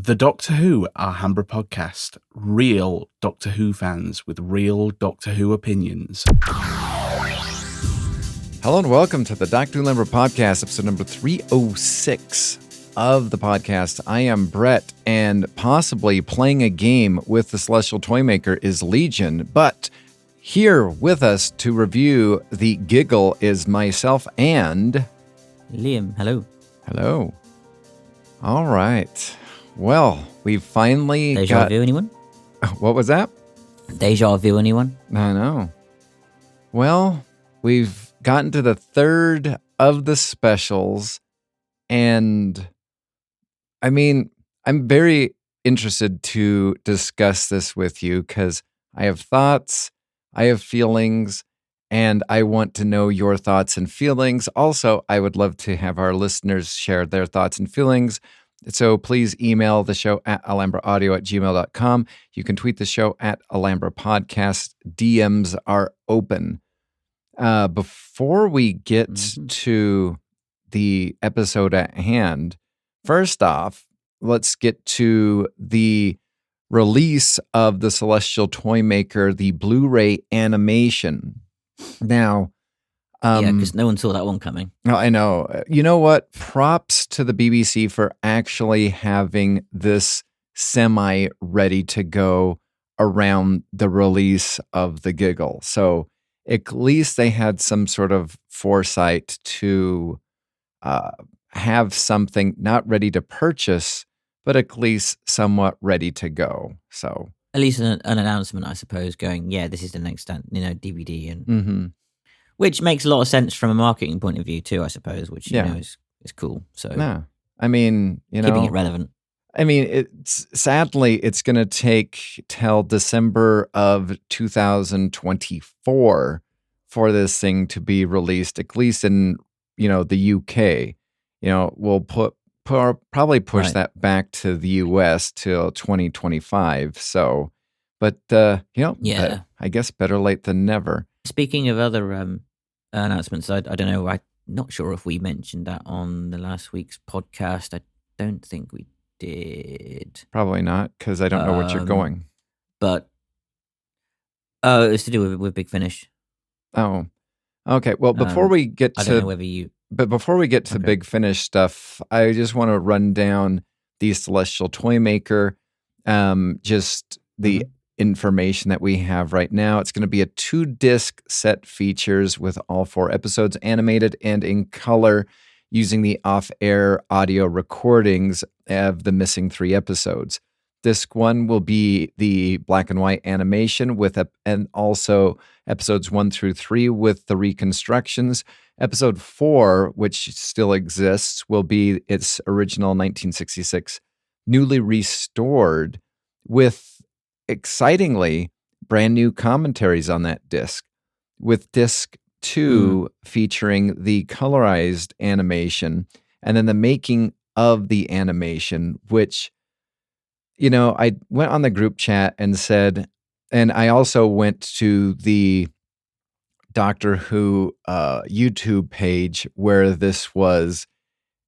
The Doctor Who Alhambra Podcast. Real Doctor Who fans with real Doctor Who opinions. Hello and welcome to the Doctor Who Alhambra Podcast, episode number 306 of the podcast. I am Brett, and possibly playing a game with the Celestial Toymaker is Legion, but here with us to review the Giggle is myself and... Liam, hello. Hello. All right. Well, we've finally Deja vu, anyone? What was that? Deja vu, anyone? I know. Well, we've gotten to the third of the specials, and I mean, I'm very interested to discuss this with you because I have thoughts, I have feelings, and I want to know your thoughts and feelings. Also, I would love to have our listeners share their thoughts and feelings. So please email the show at alhambraaudio@gmail.com. You can tweet the show at Alhambra Podcast. DMs are open. Before we get to the episode at hand, first off, let's get to the release of the Celestial Toymaker, the Blu-ray animation. Now, yeah, because no one saw that one coming. Oh, I know. You know what? Props to the BBC for actually having this semi-ready to go around the release of the Giggle. So at least they had some sort of foresight to have something not ready to purchase, but at least somewhat ready to go. So at least an announcement, I suppose, going, yeah, this is the next, DVD, and which makes a lot of sense from a marketing point of view too, I suppose. Which you know is cool. So yeah, I mean, keeping it relevant. I mean, sadly it's going to take till December of 2024 for this thing to be released, at least in the UK. We'll probably push that back to the US till 2025. So, but I guess better late than never. Speaking of other announcements, I don't know. I'm not sure if we mentioned that on the last week's podcast. I don't think we did. Probably not, because I don't know what you're going. But it's to do with Big Finish. Oh, okay. Well, before we get to, I don't know whether you. But before we get to Big Finish stuff, I just want to run down the Celestial Toymaker, just the information that we have right now. It's going to be a 2-disc set features with all 4 episodes animated and in color using the off-air audio recordings of the missing 3 episodes. Disc 1 will be the black and white animation and also episodes 1 through 3 with the reconstructions. Episode 4, which still exists, will be its original 1966 newly restored with, excitingly, brand new commentaries on that disc, with disc 2 featuring the colorized animation and then the making of the animation, which, I went on the group chat and said, and I also went to the Doctor Who YouTube page where this was,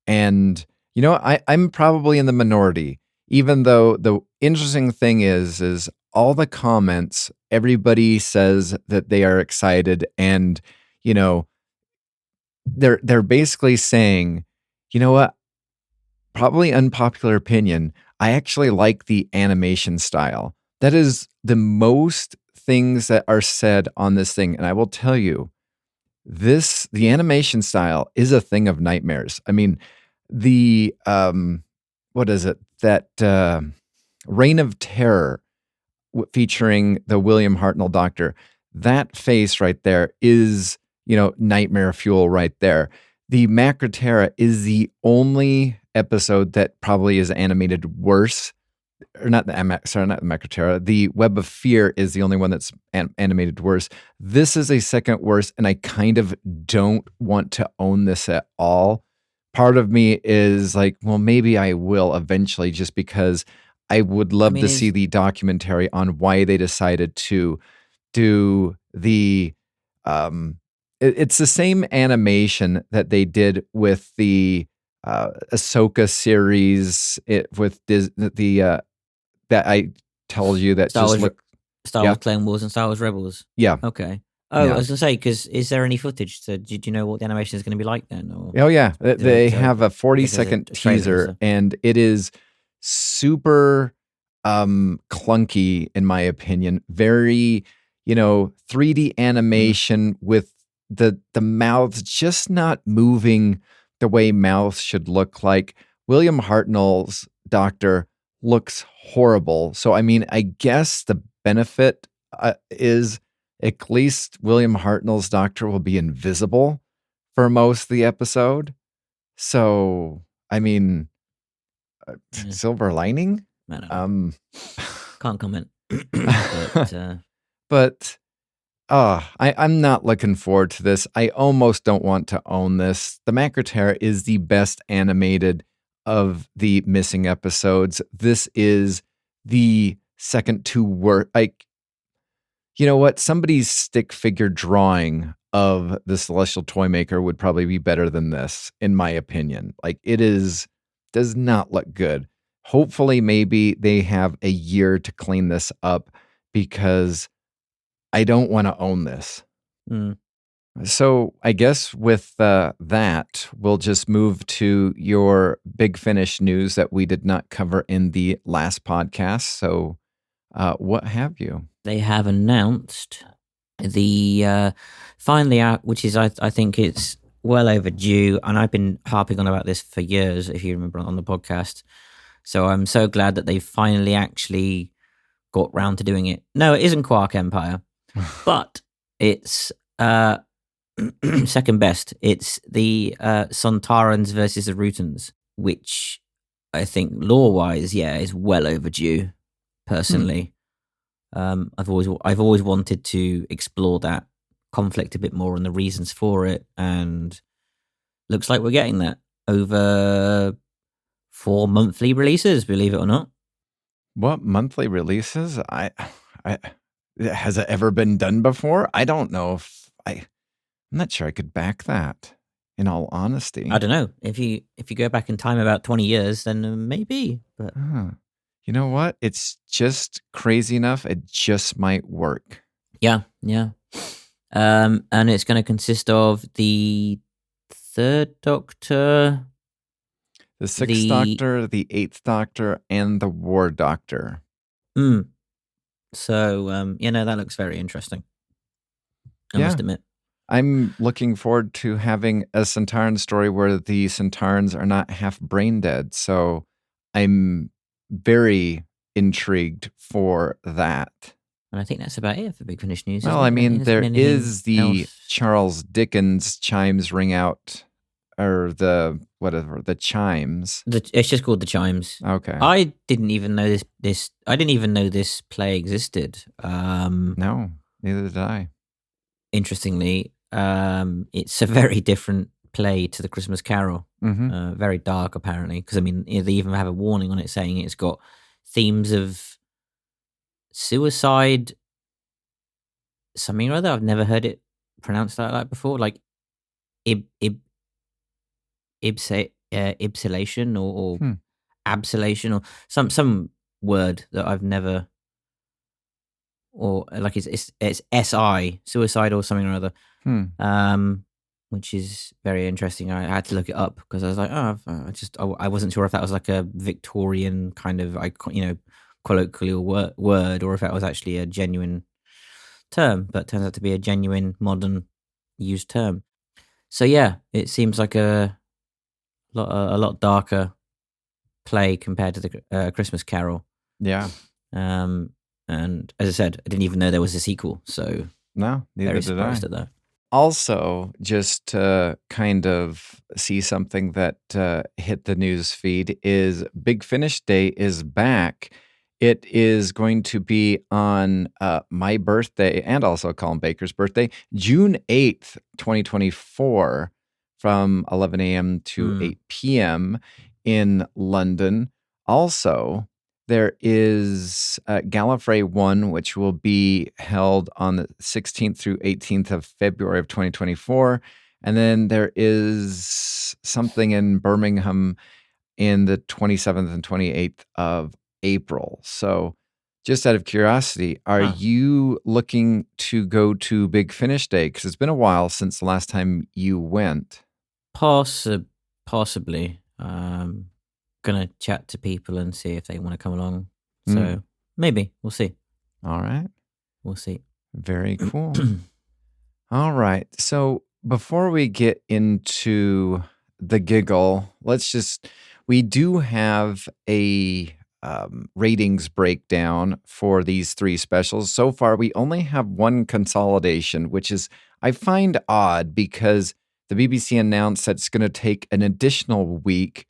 and I'm probably in the minority, even though the interesting thing is all the comments, everybody says that they are excited, and they're basically saying, you know what, probably unpopular opinion, I actually like the animation style. That is the most things that are said on this thing, and I will tell you, the animation style is a thing of nightmares. I mean, the what is it, that Reign of Terror featuring the William Hartnell Doctor, that face right there is nightmare fuel right there. The Macroterra is the only episode that probably is animated worse. Or not the Macroterra. The Web of Fear is the only one that's animated worse. This is a second worst, and I kind of don't want to own this at all. Part of me is like, well, maybe I will eventually, just because I would love to see the documentary on why they decided to do the it's the same animation that they did with the Ahsoka series with that I told you that Star just Wars, look. Star Wars Clone Wars and Star Wars Rebels. Yeah. Okay. Oh, I was going to say, because is there any footage? So, do you know what the animation is going to be like then? Or Oh, yeah. They have a 40-second teaser, trailer, and it is super clunky, in my opinion. Very, 3D animation with the mouths just not moving the way mouths should look like. William Hartnell's doctor looks horrible. So, I mean, I guess the benefit is at least William Hartnell's doctor will be invisible for most of the episode. So, I mean, silver lining? I don't know. Can't comment. But I'm not looking forward to this. I almost don't want to own this. The Macroterra is the best animated of the missing episodes. This is the second to work. You know what? Somebody's stick figure drawing of the Celestial Toymaker would probably be better than this, in my opinion. It does not look good. Hopefully, maybe they have a year to clean this up, because I don't want to own this. So I guess with that, we'll just move to your Big Finish news that we did not cover in the last podcast. So what have you? They have announced the finally out, which is I think it's well overdue, and I've been harping on about this for years, if you remember, on the podcast. So I'm so glad that they finally actually got round to doing it. No, it isn't Quark Empire, but it's second best. It's the Sontarans versus the Rutans, which I think lore-wise, is well overdue. Personally, I've always wanted to explore that conflict a bit more and the reasons for it, and looks like we're getting that over 4 monthly releases, believe it or not. What monthly releases? Has it ever been done before? I don't know if I'm not sure I could back that, in all honesty. I don't know. If you go back in time about 20 years, then maybe. But you know what? It's just crazy enough. It just might work. Yeah. And it's going to consist of the Third Doctor, the Sixth Doctor, the Eighth Doctor, and the War Doctor. So, that looks very interesting. I must admit. I'm looking forward to having a Sontaran story where the Sontarans are not half brain dead. So I'm very intrigued for that. And I think that's about it for Big Finish news. Well, I mean, there is the else. Charles Dickens chimes ring out, or the chimes. It's just called the Chimes. Okay. I didn't even know this. I didn't even know this play existed. No, neither did I. Interestingly, it's a very different play to the Christmas Carol. Very dark, apparently, because I mean, they even have a warning on it saying it's got themes of suicide, something or other. I've never heard it pronounced like that before, like ibsilation or absolation, or some word that I've never, or like it's SI, suicide or something or other. Which is very interesting. I had to look it up because I was like, I wasn't sure if that was like a Victorian kind of, colloquial word, or if that was actually a genuine term. But it turns out to be a genuine, modern, used term. So yeah, it seems like a lot darker play compared to the Christmas Carol. Yeah. And as I said, I didn't even know there was a sequel. So no, neither very did surprised I. at that. Also, just to kind of see something that hit the news feed is Big Finish Day is back. It is going to be on my birthday and also Colin Baker's birthday, June 8th, 2024, from 11 a.m. to 8 p.m. in London. Also, there is Gallifrey 1, which will be held on the 16th through 18th of February of 2024. And then there is something in Birmingham in the 27th and 28th of April. So just out of curiosity, are you looking to go to Big Finish Day? Because it's been a while since the last time you went. Possibly. Gonna chat to people and see if they want to come along. So maybe we'll see. All right. We'll see. Very cool. All right. So before we get into the Giggle, we do have a ratings breakdown for these three specials. So far, we only have one consolidation, which is, I find odd because the BBC announced that it's going to take an additional week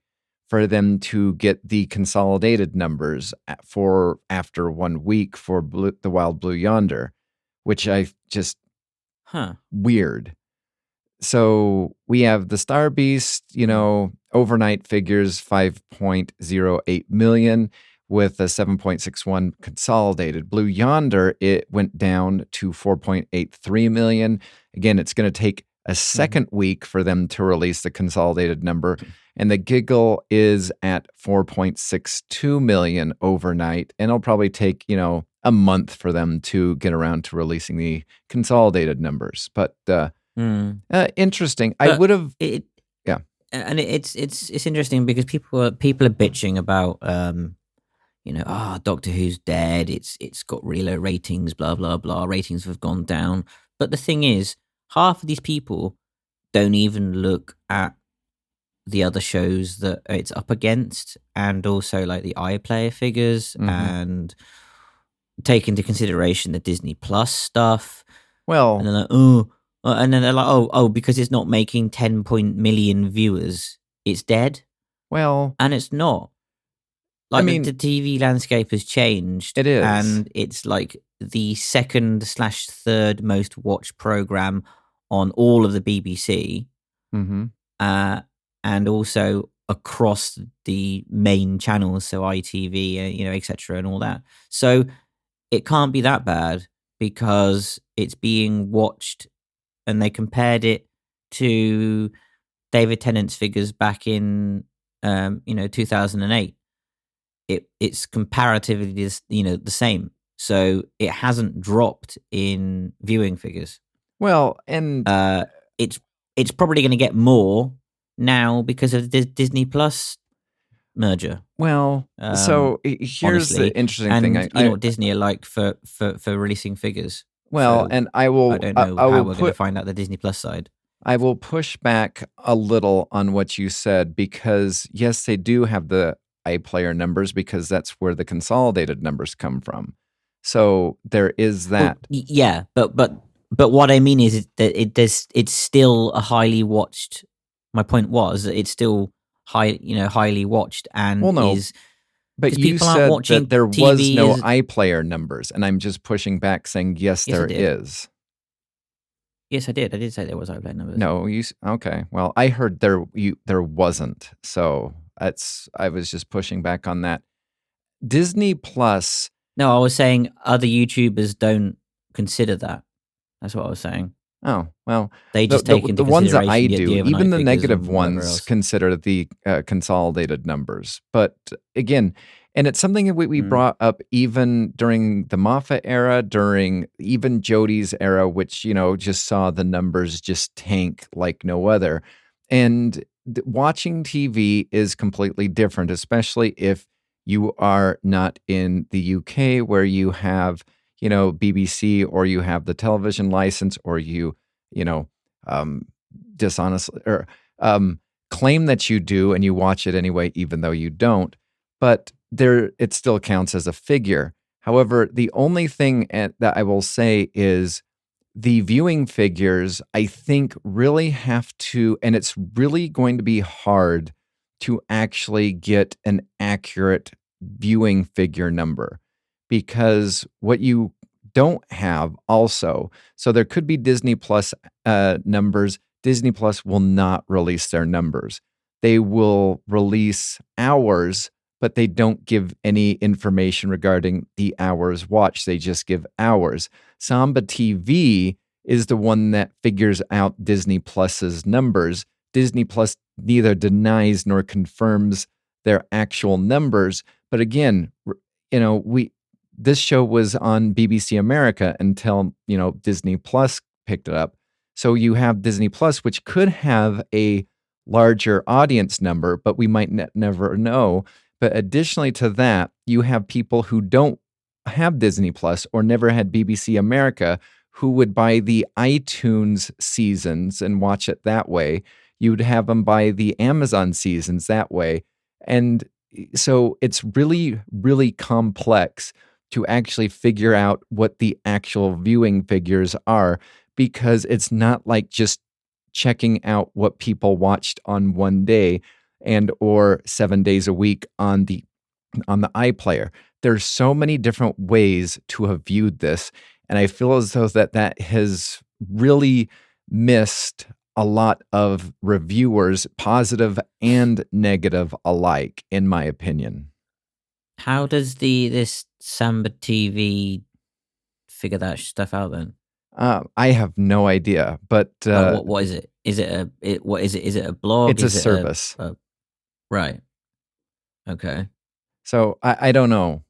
for them to get the consolidated numbers for after 1 week for The Wild Blue Yonder, which I just weird. So we have the Star Beast, overnight figures 5.08 million with a 7.61 consolidated. Blue Yonder, it went down to 4.83 million. Again, it's going to take a second week for them to release the consolidated number. And the Giggle is at 4.62 million overnight. And it'll probably take, a month for them to get around to releasing the consolidated numbers. But interesting. I would have, yeah. And it's interesting because people are bitching about, Doctor Who's dead. It's got really low ratings. Blah blah blah. Ratings have gone down. But the thing is, half of these people don't even look at the other shows that it's up against, and also like the iPlayer figures, and take into consideration the Disney Plus stuff. Well, and they're like, and then they're like, because it's not making 10 million viewers, it's dead. Well, and it's not. Like, the TV landscape has changed. It is, and it's like the second/third most watched program on all of the BBC, and also across the main channels, so ITV, etc., and all that. So it can't be that bad because it's being watched, and they compared it to David Tennant's figures back in 2008. It's comparatively the same. So it hasn't dropped in viewing figures. Well, and it's probably going to get more now because of the Disney Plus merger. Well, so here's honestly. the interesting and thing. You know what Disney are like for releasing figures. Well, So and I don't know how we're going to find out the Disney Plus side. I will push back a little on what you said because yes, they do have the iPlayer numbers because that's where the consolidated numbers come from. So there is that. Well, yeah, but what I mean is that it's still a highly watched. My point was that it's still highly watched, and But you said that there was no iPlayer numbers, and I'm just pushing back saying yes, there is. Yes, I did. I did say there was iPlayer numbers. No, okay. Well, I heard there wasn't. So I was just pushing back on that. Disney Plus. No, I was saying other YouTubers don't consider that. That's what I was saying. Oh, well, they just take into the ones that I consideration do, the even the figures negative and whatever ones else. consider the consolidated numbers. But again, and it's something that we brought up even during the Moffat era, during even Jodie's era, which, just saw the numbers just tank like no other. And watching TV is completely different, especially if you are not in the UK where you have, BBC, or you have the television license, or you, dishonestly or claim that you do and you watch it anyway, even though you don't. But it still counts as a figure. However, the only thing that I will say is the viewing figures, I think, really have to, and it's really going to be hard to actually get an accurate viewing figure number, because what you don't have also, so there could be Disney Plus numbers. Disney Plus will not release their numbers. They will release hours, but they don't give any information regarding the hours watched. They just give hours. Samba TV is the one that figures out Disney Plus's numbers. Disney Plus neither denies nor confirms their actual numbers. But again, this show was on BBC America until, Disney Plus picked it up. So you have Disney Plus, which could have a larger audience number, but we might never know. But additionally to that, you have people who don't have Disney Plus or never had BBC America who would buy the iTunes seasons and watch it that way. You'd have them buy the Amazon seasons that way. And so it's really, really complex to actually figure out what the actual viewing figures are, because it's not like just checking out what people watched on one day and or 7 days a week on the iPlayer. There's so many different ways to have viewed this, and I feel as though that has really missed a lot of reviewers, positive and negative alike, in my opinion. How does this Samba TV figure that stuff out then? I have no idea, but what is it? Is it a blog? It's a service. Right. Okay. So I don't know.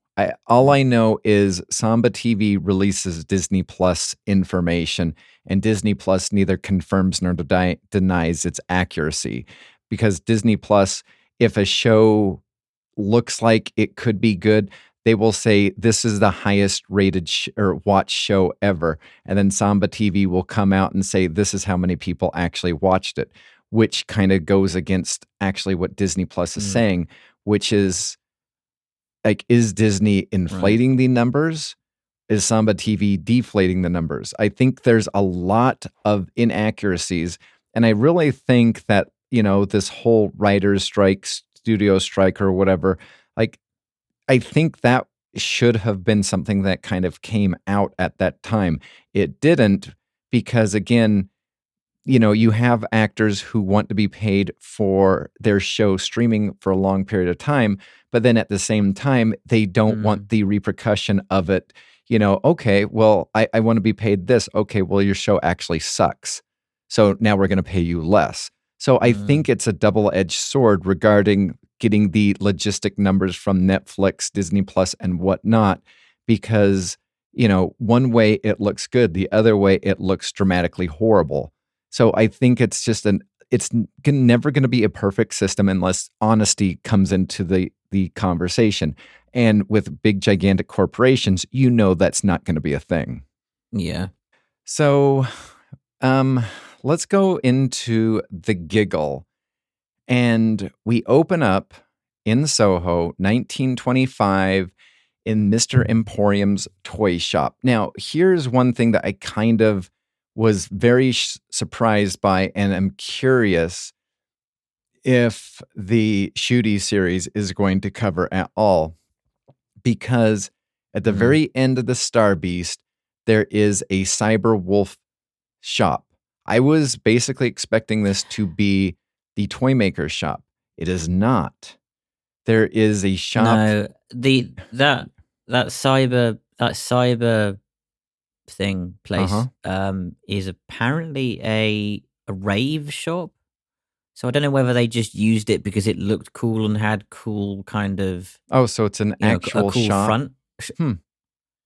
All I know is Samba TV releases Disney Plus information, and Disney Plus neither confirms nor denies its accuracy. Because Disney Plus, if a show looks like it could be good, they will say this is the highest rated or watched show ever. And then Samba TV will come out and say this is how many people actually watched it, which kind of goes against actually what Disney Plus is saying, which is like, is Disney inflating the numbers? Is Samba TV deflating the numbers? I think there's a lot of inaccuracies. And I really think that, this whole writer's strike, studio strike or whatever, like, I think that should have been something that kind of came out at that time. It didn't, because again, you have actors who want to be paid for their show streaming for a long period of time, but then at the same time, they don't want the repercussion of it. Okay, well, I want to be paid this. Okay, well, your show actually sucks. So now we're going to pay you less. So I think it's a double-edged sword regarding getting the logistic numbers from Netflix, Disney Plus, and whatnot, because, one way it looks good, the other way it looks dramatically horrible. So I think it's just it's never going to be a perfect system unless honesty comes into the conversation. And with big, gigantic corporations, that's not going to be a thing. Yeah. So let's go into the Giggle. And we open up in Soho, 1925, in Mr. Emporium's toy shop. Now, here's one thing that I kind of was very surprised by, and I'm curious if the Shooty series is going to cover at all. Because at the very end of the Star Beast, there is a Cyber Wolf shop. I was basically expecting this to be the Toymaker shop. It is not. There is a shop. No, that cyber thing place is apparently a rave shop. So I don't know whether they just used it because it looked cool and had cool kind of. Oh, so it's an actual a cool shop. Front.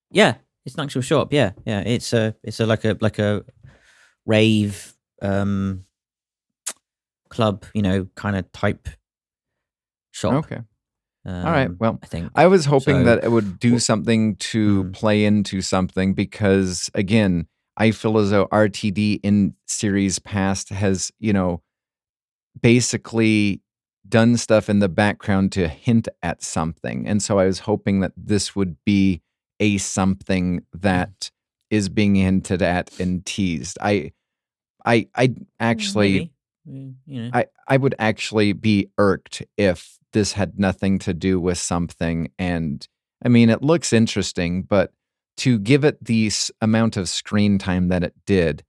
Yeah, it's an actual shop. Yeah. It's like a rave club, kind of type shop. Okay. All right. Well, I was hoping that it would do something to play into something, because again, I feel as though RTD in series past has, basically done stuff in the background to hint at something. And so I was hoping that this would be a something that is being hinted at and teased. I actually, I would actually be irked if this had nothing to do with something. And I mean, it looks interesting, but to give it the amount of screen time that it did,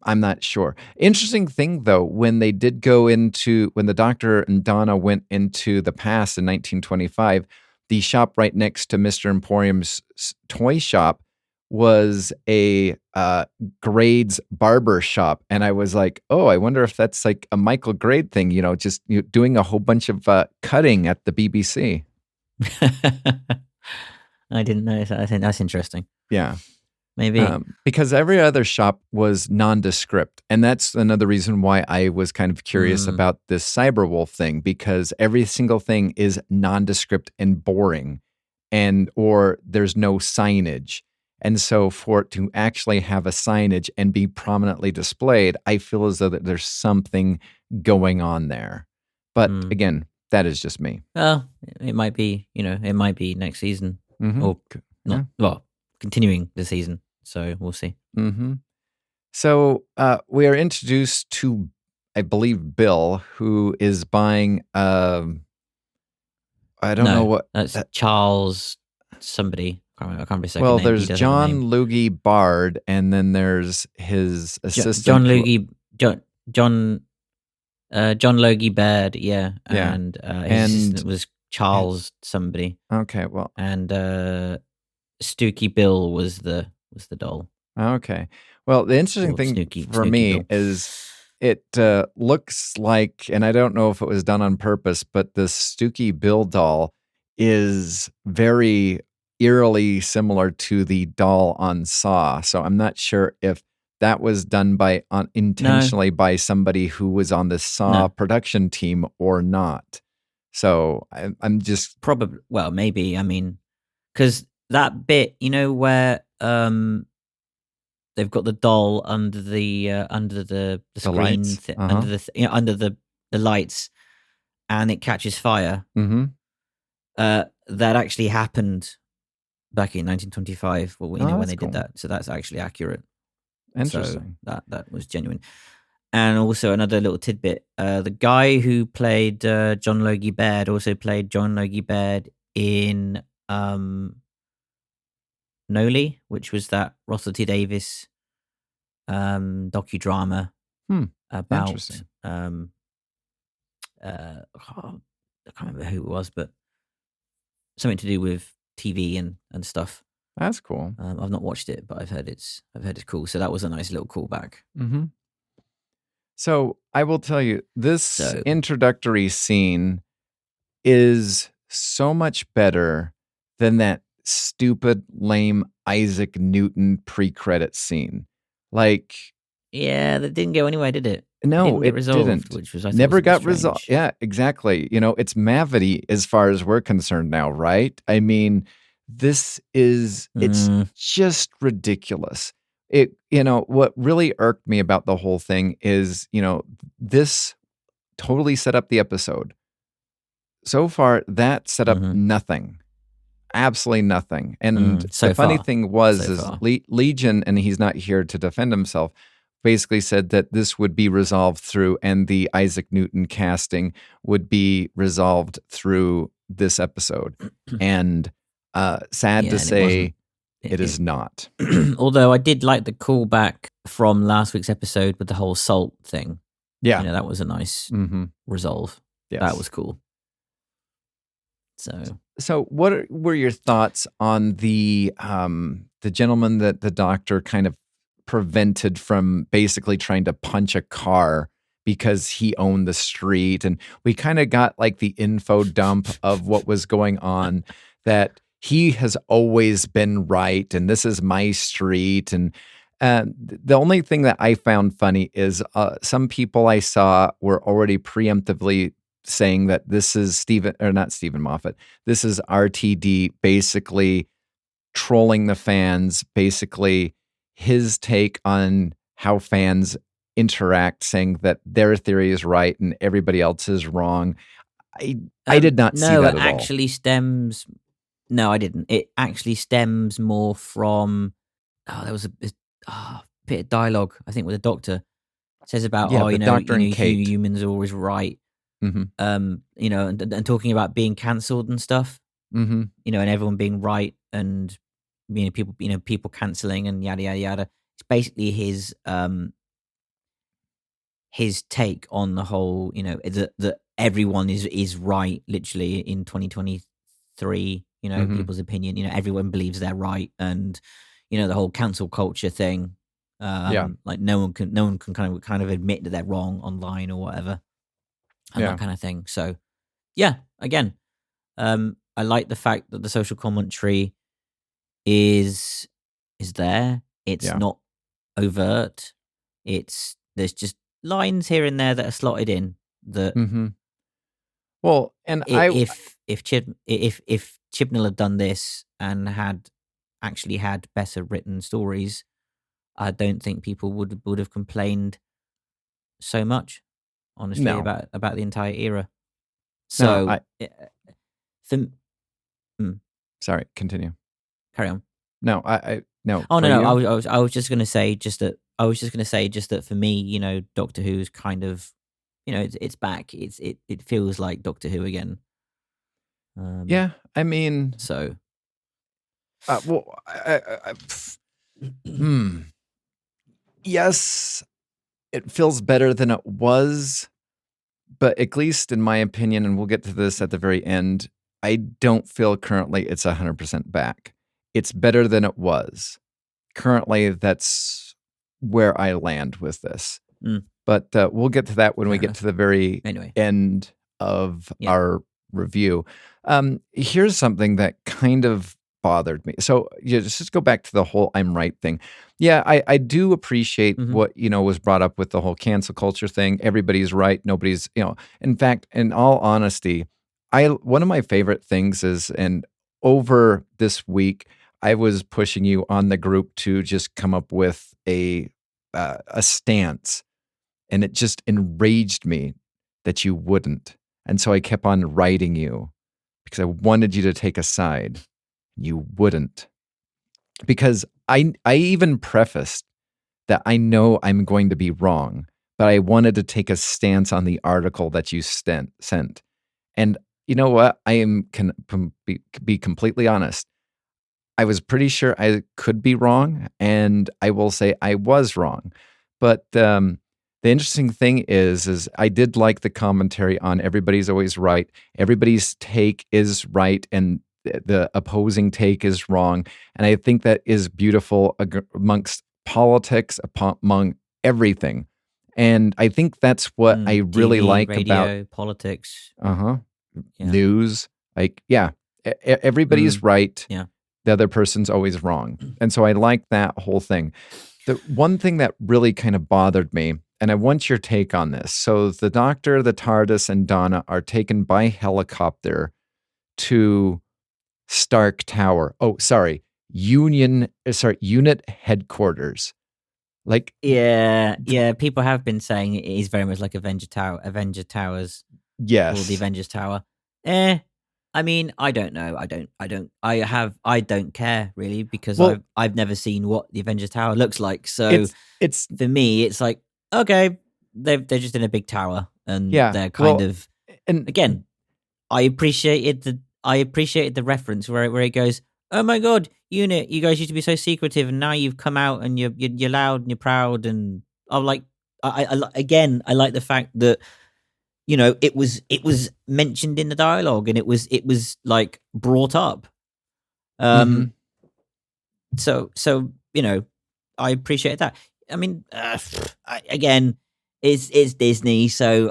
I'm not sure. Interesting thing, though, when they did go into, when the Doctor and Donna went into the past in 1925, the shop right next to Mr. Emporium's toy shop was a Grade's barber shop, and I was like, oh, I wonder if that's like a Michael Grade thing, just doing a whole bunch of cutting at the BBC. I didn't notice that. I think that's interesting. Yeah. Maybe. Because every other shop was nondescript. And that's another reason why I was kind of curious about this Cyberwolf thing, because every single thing is nondescript and boring, or there's no signage. And so for it to actually have a signage and be prominently displayed, I feel as though that there's something going on there. But again, that is just me. Well, it might be, it might be next season or not. Well, continuing the season. So we'll see. So we are introduced to, I believe, Bill, who is buying, I don't know what. That's Charles somebody. I can't remember his second well, name. there's John Loogie Bard, and then there's his assistant. John Loogie, John Logie Baird, yeah. And his assistant was Charles somebody. Okay, well. And Stooky Bill was the doll. Okay. Well, the interesting thing for me Bill. is it looks like, and I don't know if it was done on purpose, but the Stooky Bill doll is very eerily similar to the doll on Saw. So I'm not sure if that was done intentionally by somebody who was on the Saw production team or not. So I'm just probably, well, maybe. I mean, because that bit, where they've got the doll under the screen, under the lights, and it catches fire. That actually happened back in 1925. When they did that, so that's actually accurate. Interesting. So that was genuine. And also another little tidbit: the guy who played John Logie Baird also played John Logie Baird in Noli, which was that Russell T Davies docudrama about I can't remember who it was, but something to do with TV and stuff. That's cool. I've not watched it, but I've heard it's cool. So that was a nice little callback. So I will tell you, this introductory scene is so much better than that stupid, lame Isaac Newton pre-credit scene. Like, yeah, that didn't go anywhere, did it? No, it didn't. Which was never got resolved. Yeah, exactly. It's Mavity as far as we're concerned now, right? I mean, this is it's just ridiculous. What really irked me about the whole thing is, this totally set up the episode. So far, that set up nothing. Absolutely nothing. And the funny thing was Legion, and he's not here to defend himself, basically said that this would be resolved through, and the Isaac Newton casting would be resolved through this episode. And sad to say, it is not. Although I did like the callback from last week's episode with the whole salt thing. Yeah. That was a nice resolve. Yes. That was cool. So what were your thoughts on the gentleman that the doctor kind of prevented from basically trying to punch a car because he owned the street? And we kind of got like the info dump of what was going on, that he has always been right and this is my street. And the only thing that I found funny is some people I saw were already preemptively saying that this is not Stephen Moffat. This is RTD basically trolling the fans, basically his take on how fans interact, saying that their theory is right and everybody else is wrong. I did not see that at all. No, I didn't. It actually stems more from, there was a bit of dialogue, I think, with the doctor. It says about, humans are always right. And talking about being cancelled and stuff, and everyone being right, and people cancelling and yada yada yada. It's basically his take on the whole, that everyone is right, literally in 2023. People's opinion. Everyone believes they're right, and the whole cancel culture thing. Like no one can kind of admit that they're wrong online or whatever, and that kind of thing. So yeah, again, I like the fact that the social commentary is there. It's not overt. There's just lines here and there that are slotted in that. Mm-hmm. Well, and if Chibnall had done this and had actually had better written stories, I don't think people would have complained so much, honestly, about the entire era. So, sorry, continue. Carry on. No, no. Oh no. I was just going to say that for me, Doctor Who's kind of, it's back. It feels like Doctor Who again. Yeah, I mean, so. Well, yes, it feels better than it was, but at least in my opinion, and we'll get to this at the very end, I don't feel currently it's 100% back. It's better than it was. Currently, that's where I land with this. But we'll get to that when we get to the very end of our review. Here's something that kind of bothered me. So just go back to the whole I'm right thing. Yeah, I do appreciate what, was brought up with the whole cancel culture thing. Everybody's right. Nobody's, in fact, in all honesty, one of my favorite things is, and over this week, I was pushing you on the group to just come up with a stance, and it just enraged me that you wouldn't. And so I kept on writing you because I wanted you to take a side. You wouldn't. Because I even prefaced that I know I'm going to be wrong, but I wanted to take a stance on the article that you sent. And you know what? I can be completely honest. I was pretty sure I could be wrong, and I will say I was wrong. But the interesting thing is I did like the commentary on everybody's always right. Everybody's take is right, and the opposing take is wrong. And I think that is beautiful amongst politics, among everything. And I think that's what I really TV, like radio, about politics. News. Everybody's right. Yeah. The other person's always wrong. And so I like that whole thing. The one thing that really kind of bothered me, and I want your take on this. So the Doctor, the TARDIS, and Donna are taken by helicopter to Stark Tower. Oh, sorry. Unit headquarters. People have been saying it is very much like Avenger Towers. Yes. Or the Avengers Tower. I mean, I don't know. I don't care really, because I've never seen what the Avengers Tower looks like. So it's for me, it's like, okay, they're just in a big tower, and they're kind of. And again, I appreciated the reference where it goes, oh my god, unit, you guys used to be so secretive, and now you've come out and you're loud and you're proud, and I'm like, I like the fact that, it was mentioned in the dialogue, and it was like brought up. So I appreciate that. I mean, again, it's Disney, so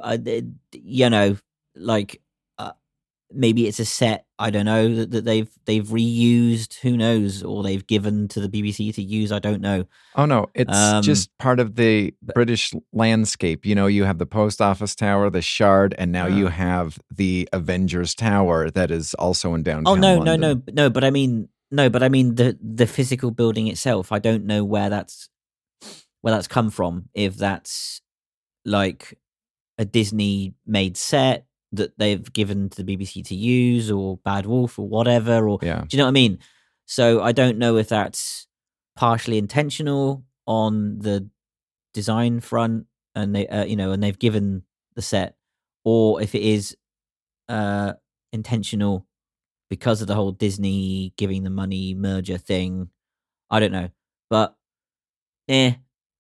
maybe it's a set. I don't know that they've reused. Who knows? Or they've given to the BBC to use. I don't know. Oh no, it's just part of the British landscape. You have the Post Office Tower, the Shard, and now you have the Avengers Tower that is also in downtown. London. No. But I mean, the physical building itself. I don't know where that's come from. If that's like a Disney made set that they've given to the BBC to use, or Bad Wolf, or whatever, or do you know what I mean? So I don't know if that's partially intentional on the design front, and they, and they've given the set, or if it is intentional because of the whole Disney giving the money merger thing. I don't know, but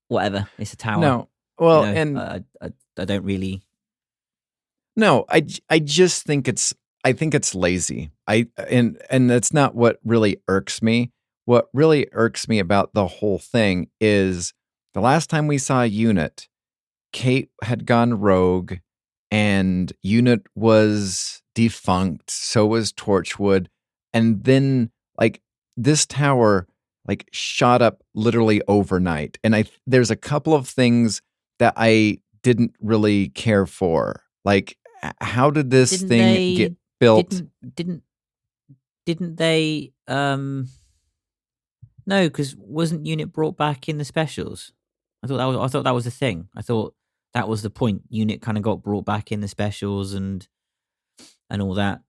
whatever. It's a tower. No, well, and I don't really. No, I just think I think it's lazy. And that's not what really irks me. what really irks me about the whole thing is the last time we saw Unit, Kate had gone rogue and Unit was defunct. So was Torchwood. And then like this tower like shot up literally overnight. And there's a couple of things that I didn't really care for. Like how did this thing get built? Didn't they no, because wasn't Unit brought back in the specials? I thought that was the thing. I thought that was the point. Unit kind of got brought back in the specials and all that,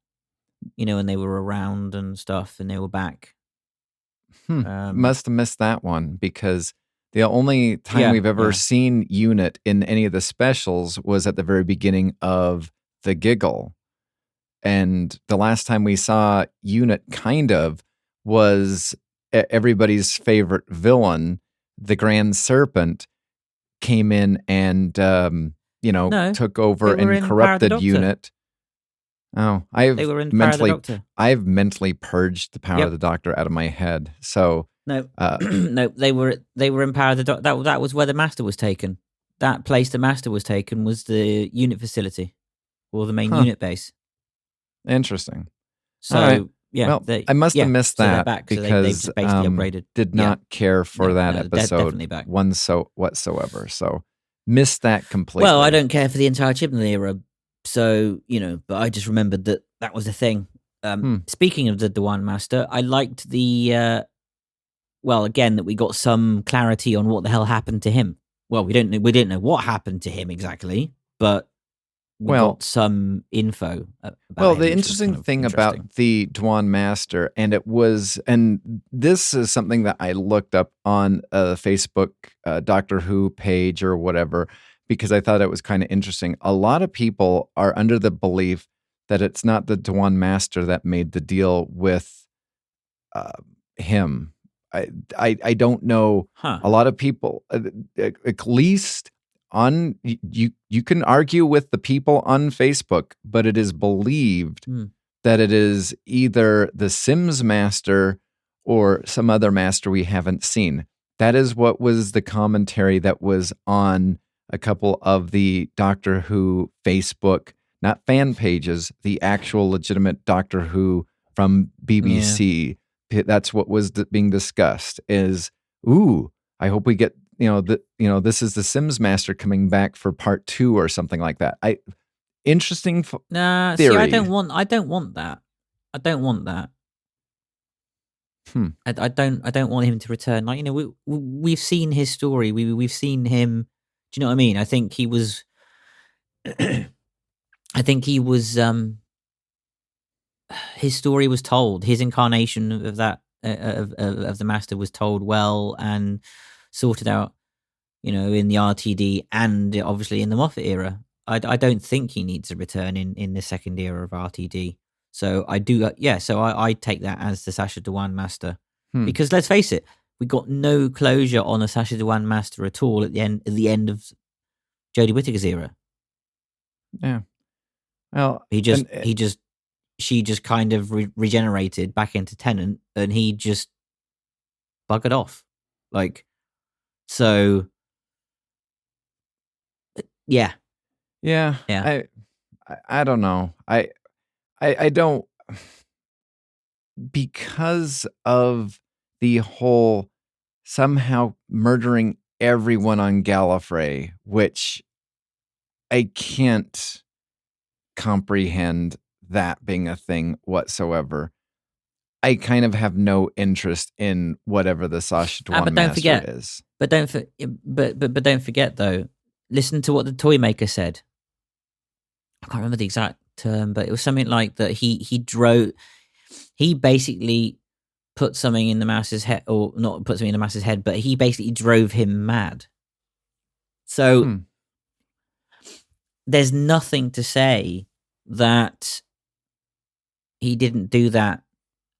and they were around and stuff, and they were back. Must have missed that one because the only time we've ever seen Unit in any of the specials was at the very beginning of the Giggle. And the last time we saw Unit kind of was everybody's favorite villain, the Grand Serpent, came in and, took over and corrupted Unit. Oh, I've mentally purged the Power of the Doctor out of my head. So no, no, they were in Power of the Doctor. That was where the Master was taken. That place the Master was taken was the Unit facility or the main Unit base. Interesting. So right. yeah, well, I must have missed that back, because they've basically upgraded. Did not care for that episode back. whatsoever. So missed that completely. Well, I don't care for the entire Chibnall era, so but I just remembered that was the thing. Speaking of the Dewan Master, I liked the again that we got some clarity on what the hell happened to him. Well, we didn't know what happened to him exactly, but we got some info about him, the interesting thing about the Dewan Master, and this is something that I looked up on a Facebook Doctor Who page or whatever, because I thought it was kind of interesting. A lot of people are under the belief that it's not the Dewan Master that made the deal with him. I don't know. A lot of people, at least on you can argue with the people on Facebook, but it is believed that it is either the Sims Master or some other master we haven't seen. That is what was the commentary that was on a couple of the Doctor Who Facebook, not fan pages, the actual legitimate Doctor Who from BBC. Yeah. That's what was being discussed is, I hope we get, this is the Sims Master coming back for part 2 or something like that. Interesting theory. See, I don't want that. I don't want that. I don't want him to return. Like, we've seen his story. We've seen him. Do you know what I mean? I think he was his story was told. His incarnation of that of the Master was told well and sorted out, in the RTD and obviously in the Moffat era. I don't think he needs a return in the second era of RTD. So I do, so I take that as the Sacha Dhawan Master. Because let's face it, we got no closure on a Sacha Dhawan Master at all at the end of Jodie Whittaker's era. Yeah. Well, she just kind of regenerated back into Tennant, and he just buggered off. Like, so, yeah. I don't know. I don't, because of the whole somehow murdering everyone on Gallifrey, which I can't comprehend that being a thing whatsoever. I kind of have no interest in whatever the Sacha Dhawan Master is. But don't forget though. Listen to what the Toymaker said. I can't remember the exact term, but it was something like that. He basically put something in the Mouse's head, or not put something in the Mouse's head, but he basically drove him mad. So there's nothing to say that he didn't do that.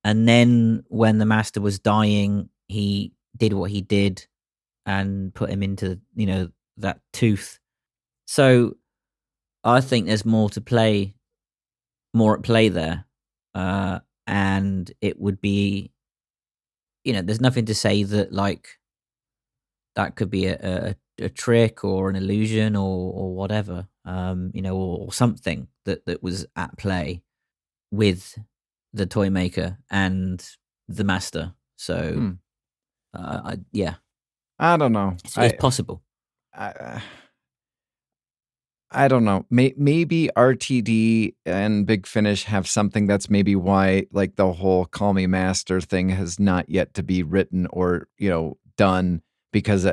And then when the Master was dying, he did what he did and put him into, that tooth. So I think there's more at play there. And it would be there's nothing to say that like that could be a trick or an illusion or whatever, or something that was at play with the Toymaker and the Master. So, yeah, I don't know. it's possible. I don't know. Maybe RTD and Big Finish have something that's maybe why like the whole Call Me Master thing has not yet to be written or, done, because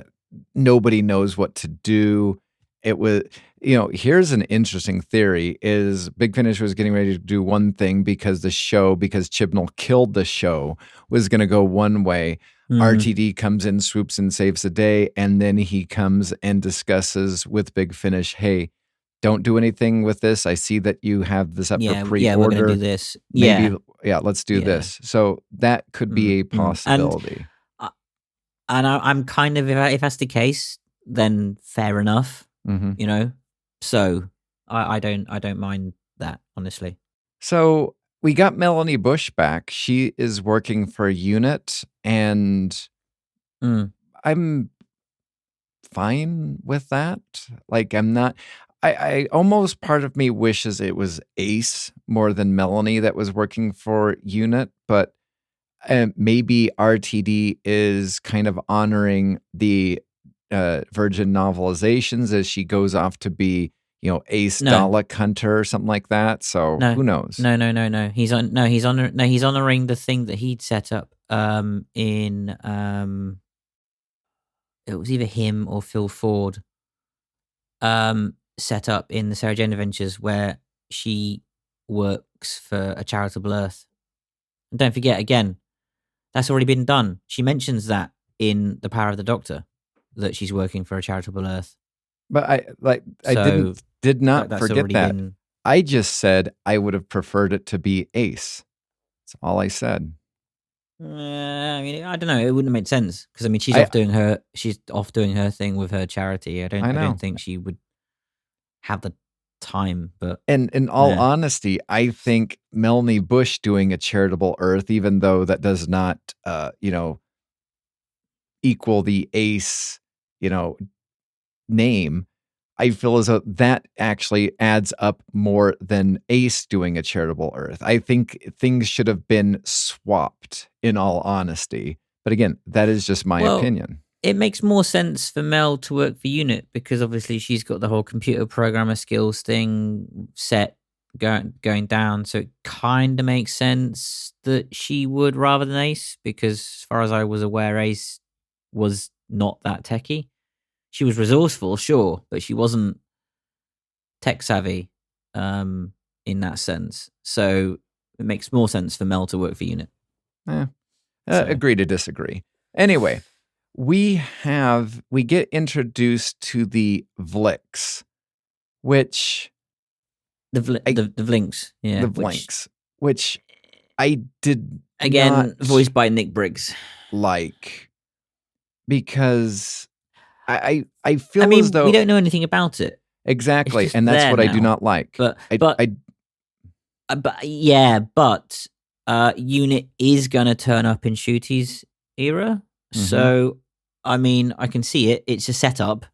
nobody knows what to do. It was, here's an interesting theory is Big Finish was getting ready to do one thing because Chibnall killed the show, was going to go one way. RTD comes in, swoops in, saves the day, and then he comes and discusses with Big Finish, hey, don't do anything with this. I see that you have this up for pre-order. Yeah, we're going to do this. Maybe, let's do this. So that could be a possibility. And I'm kind of, if that's the case, then fair enough. So I don't mind that, honestly. So we got Melanie Bush back. She is working for a unit, and I'm fine with that. Like, I'm not. I almost, part of me wishes it was Ace more than Melanie that was working for unit, but maybe RTD is kind of honoring the Virgin novelizations as she goes off to be, Ace Dalek Hunter or something like that. So who knows? No. He's honoring the thing that he'd set up. In it was either him or Phil Ford. Set up in the Sarah Jane Adventures, where she works for a charitable Earth. And don't forget, again, that's already been done. She mentions that in The Power of the Doctor, that she's working for a charitable Earth. But I did not forget that. I just said I would have preferred it to be Ace. That's all I said. I don't know. It wouldn't have made sense because she's off doing her thing with her charity. I don't think she would have the time. But in all honesty, I think Melanie Bush doing a charitable Earth, even though that does not equal the Ace name, I feel as though that actually adds up more than Ace doing a charitable Earth. I think things should have been swapped, in all honesty. But again, that is just my opinion. It makes more sense for Mel to work for Unit because obviously she's got the whole computer programmer skills thing set going down. So it kind of makes sense that she would rather than Ace, because as far as I was aware, Ace was not that techie. She was resourceful, sure, but she wasn't tech savvy in that sense. So it makes more sense for Mel to work for Unit. Agree to disagree. Anyway, we get introduced to the Vlix, which the Vlinks, yeah, the Vlinks, which I did again not voiced by Nick Briggs, because I feel as though we don't know anything about it exactly, and that's what I do not like. But Unit is going to turn up in Shooty's era. So, I can see it. It's a setup.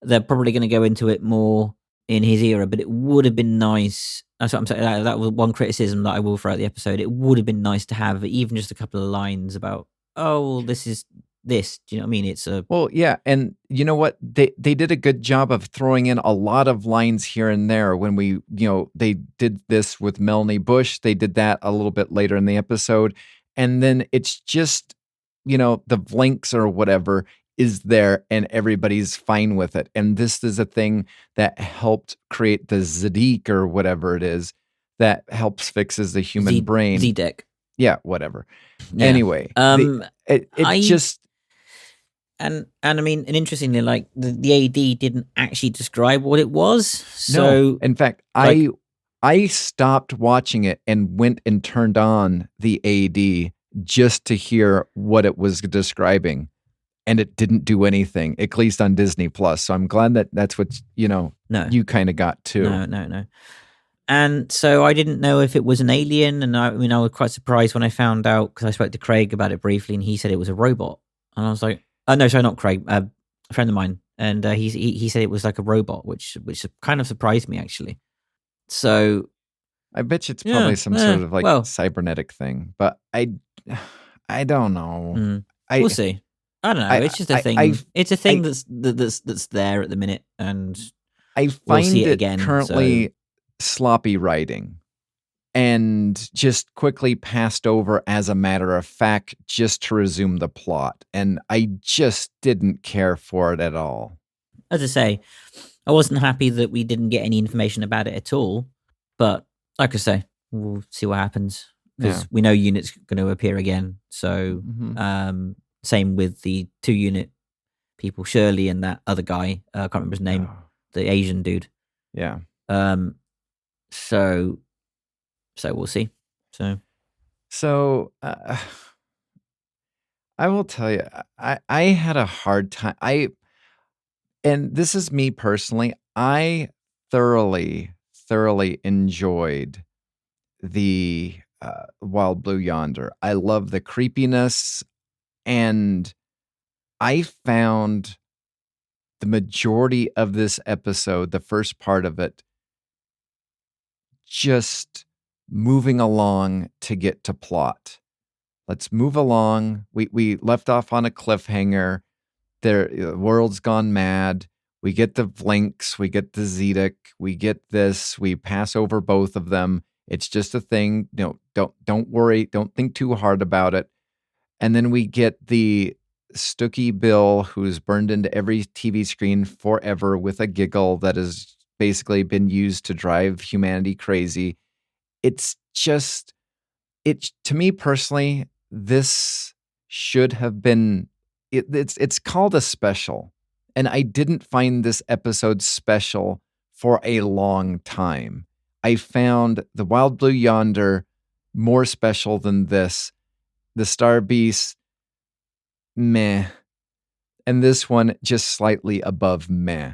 They're probably going to go into it more in his era, but it would have been nice. That's what I'm saying. That was one criticism that I will throughout the episode. It would have been nice to have even just a couple of lines about, this is this. Do you know what I mean? It's a... Well, yeah. And you know what? They did a good job of throwing in a lot of lines here and there when they did this with Melanie Bush. They did that a little bit later in the episode. And then it's just, the Vlinks or whatever is there and everybody's fine with it. And this is a thing that helped create the Zedek or whatever it is that helps fixes the human brain. Zedek. Yeah, whatever. Yeah. Anyway, And interestingly, like the AD didn't actually describe what it was. So, no. In fact, I stopped watching it and went and turned on the AD just to hear what it was describing, and it didn't do anything, at least on Disney Plus. So I'm glad that that's what you kind of got too. No. And so I didn't know if it was an alien. And I was quite surprised when I found out, because I spoke to Craig about it briefly, and he said it was a robot. And I was like, oh, no, sorry, not Craig, a friend of mine. And he said it was like a robot, which kind of surprised me, actually. So I bet you it's probably some sort of like cybernetic thing, but I don't know. We'll see. I don't know. It's just a thing. It's a thing that's there at the minute, and I find we'll see it it again. Currently sloppy writing, and just quickly passed over as a matter of fact, just to resume the plot, and I just didn't care for it at all. As I say, I wasn't happy that we didn't get any information about it at all, but like I say, we'll see what happens, because we know Unit's going to appear again. So, same with the 2 Unit people, Shirley and that other guy. I can't remember his name, the Asian dude. Yeah. So we'll see. So I will tell you, I had a hard time. And this is me personally. I thoroughly enjoyed the Wild Blue Yonder. I love the creepiness, and I found the majority of this episode, the first part of it, just moving along to get to plot. Let's move along. We left off on a cliffhanger. The world's gone mad. We get the Vlinks, we get the Zedek, we get this, we pass over both of them. It's just a thing. Don't worry, don't think too hard about it. And then we get the Stooky Bill, who's burned into every TV screen forever with a giggle that has basically been used to drive humanity crazy. It's just, to me personally, this should have been, it's called a special. And I didn't find this episode special for a long time. I found the Wild Blue Yonder more special than this. The Star Beast, meh. And this one just slightly above meh.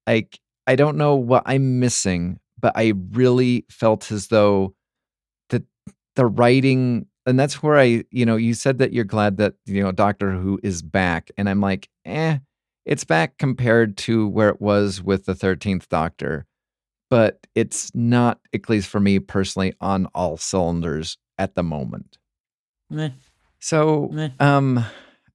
I don't know what I'm missing, but I really felt as though the writing, and that's where you said that you're glad that, Doctor Who is back. And I'm like, it's back compared to where it was with the 13th Doctor, but it's not, at least for me personally, on all cylinders at the moment. Meh. So,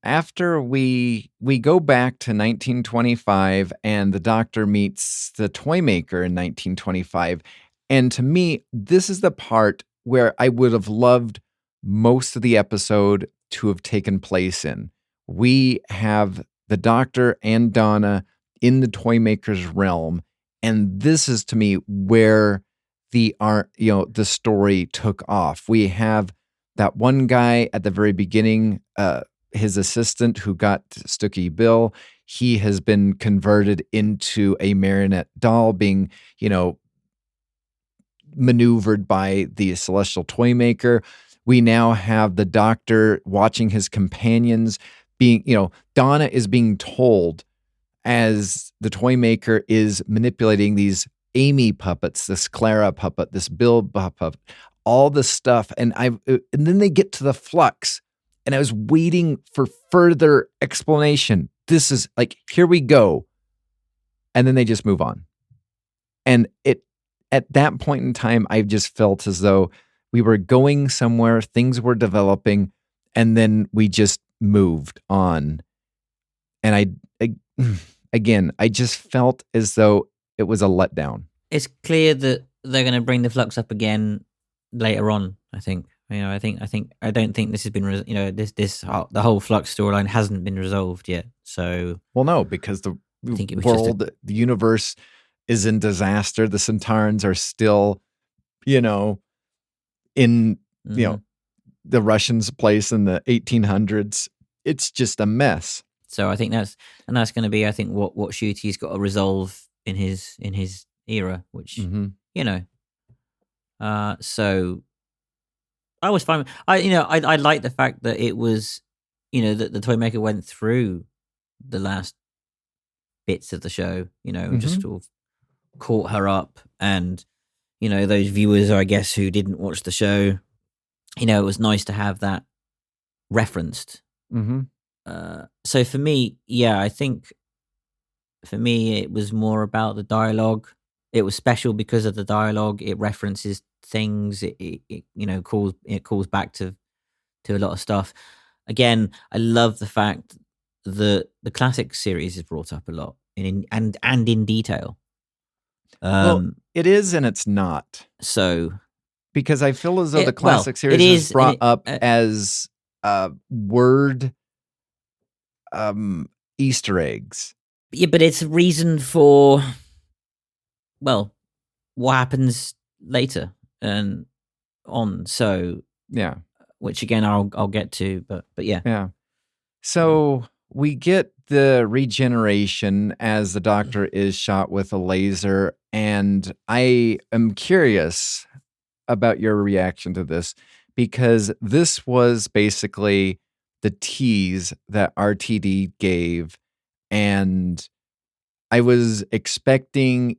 after we go back to 1925, and the Doctor meets the Toymaker in 1925, and to me, this is the part where I would have loved most of the episode to have taken place in. We have the Doctor and Donna in the Toymaker's realm, and this is to me where the story took off. We have that one guy at the very beginning, his assistant who got Stooky Bill. He has been converted into a marionette doll, being, maneuvered by the Celestial Toymaker. We now have the Doctor watching his companions being, Donna is being told as the Toymaker is manipulating these Amy puppets, this Clara puppet, this Bill puppet, all the stuff. And then they get to the flux, and I was waiting for further explanation. This is like, here we go. And then they just move on. And at that point in time, I just felt as though we were going somewhere, things were developing, and then we just moved on. And I just felt as though it was a letdown. It's clear that they're going to bring the flux up again later on, I think. I don't think this has been, the whole flux storyline hasn't been resolved yet. So, well, no, because the world, the universe is in disaster. The Centaurans are still, in the Russians' place in the 1800s. It's just a mess. So I think that's going to be, I think, what Ncuti's got to resolve in his era, which so I was fine. I like the fact that it was, that the Toymaker went through the last bits of the show, just sort of caught her up, and those viewers, I guess, who didn't watch the show, it was nice to have that referenced. Mm-hmm. So for me, I think for me, it was more about the dialogue. It was special because of the dialogue. It references things. It calls back to a lot of stuff. Again, I love the fact that the classic series is brought up a lot and in detail. Well, it is and it's not. So, because I feel as though the classic series is brought up as word Easter eggs. Yeah, but it's a reason for, what happens later and on. So, yeah, which again I'll get to, but yeah. Yeah. So we get the regeneration as the Doctor is shot with a laser, and I am curious about your reaction to this, because this was basically the tease that RTD gave, and I was expecting,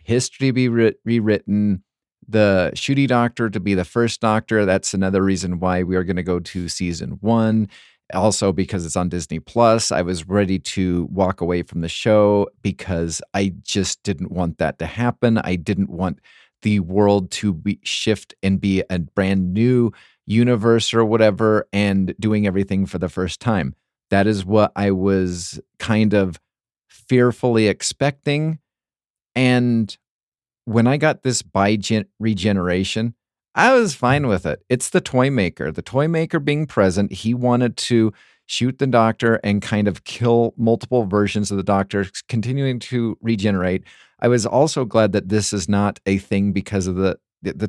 history to be rewritten, the Shooty Doctor to be the first Doctor. That's another reason why we are going to go to season 1. Also, because it's on Disney Plus, I was ready to walk away from the show because I just didn't want that to happen. I didn't want the world to shift and be a brand new universe or whatever, and doing everything for the first time. That is what I was kind of fearfully expecting. And when I got this regeneration, I was fine with it. It's the Toymaker. The Toymaker being present, he wanted to shoot the Doctor and kind of kill multiple versions of the Doctor, continuing to regenerate. I was also glad that this is not a thing because of the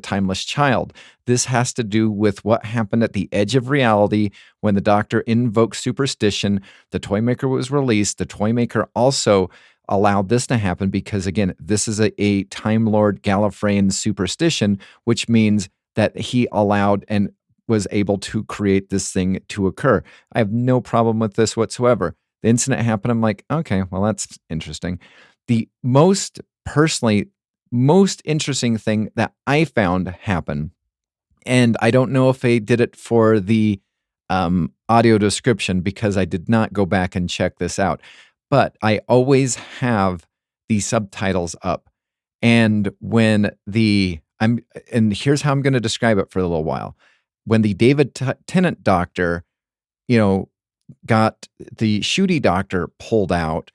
timeless child. This has to do with what happened at the edge of reality when the Doctor invoked superstition. The Toymaker was released. The Toymaker also allowed this to happen because, again, this is a Time Lord Gallifreyan superstition, which means that he allowed and was able to create this thing to occur. I have no problem with this whatsoever. The incident happened. I'm like, okay, well, that's interesting. The most interesting thing that I found happen, and I don't know if they did it for the audio description because I did not go back and check this out, but I always have the subtitles up. And when and here's how I'm going to describe it for a little while. When the David Tennant Doctor, got the Shooty Doctor pulled out,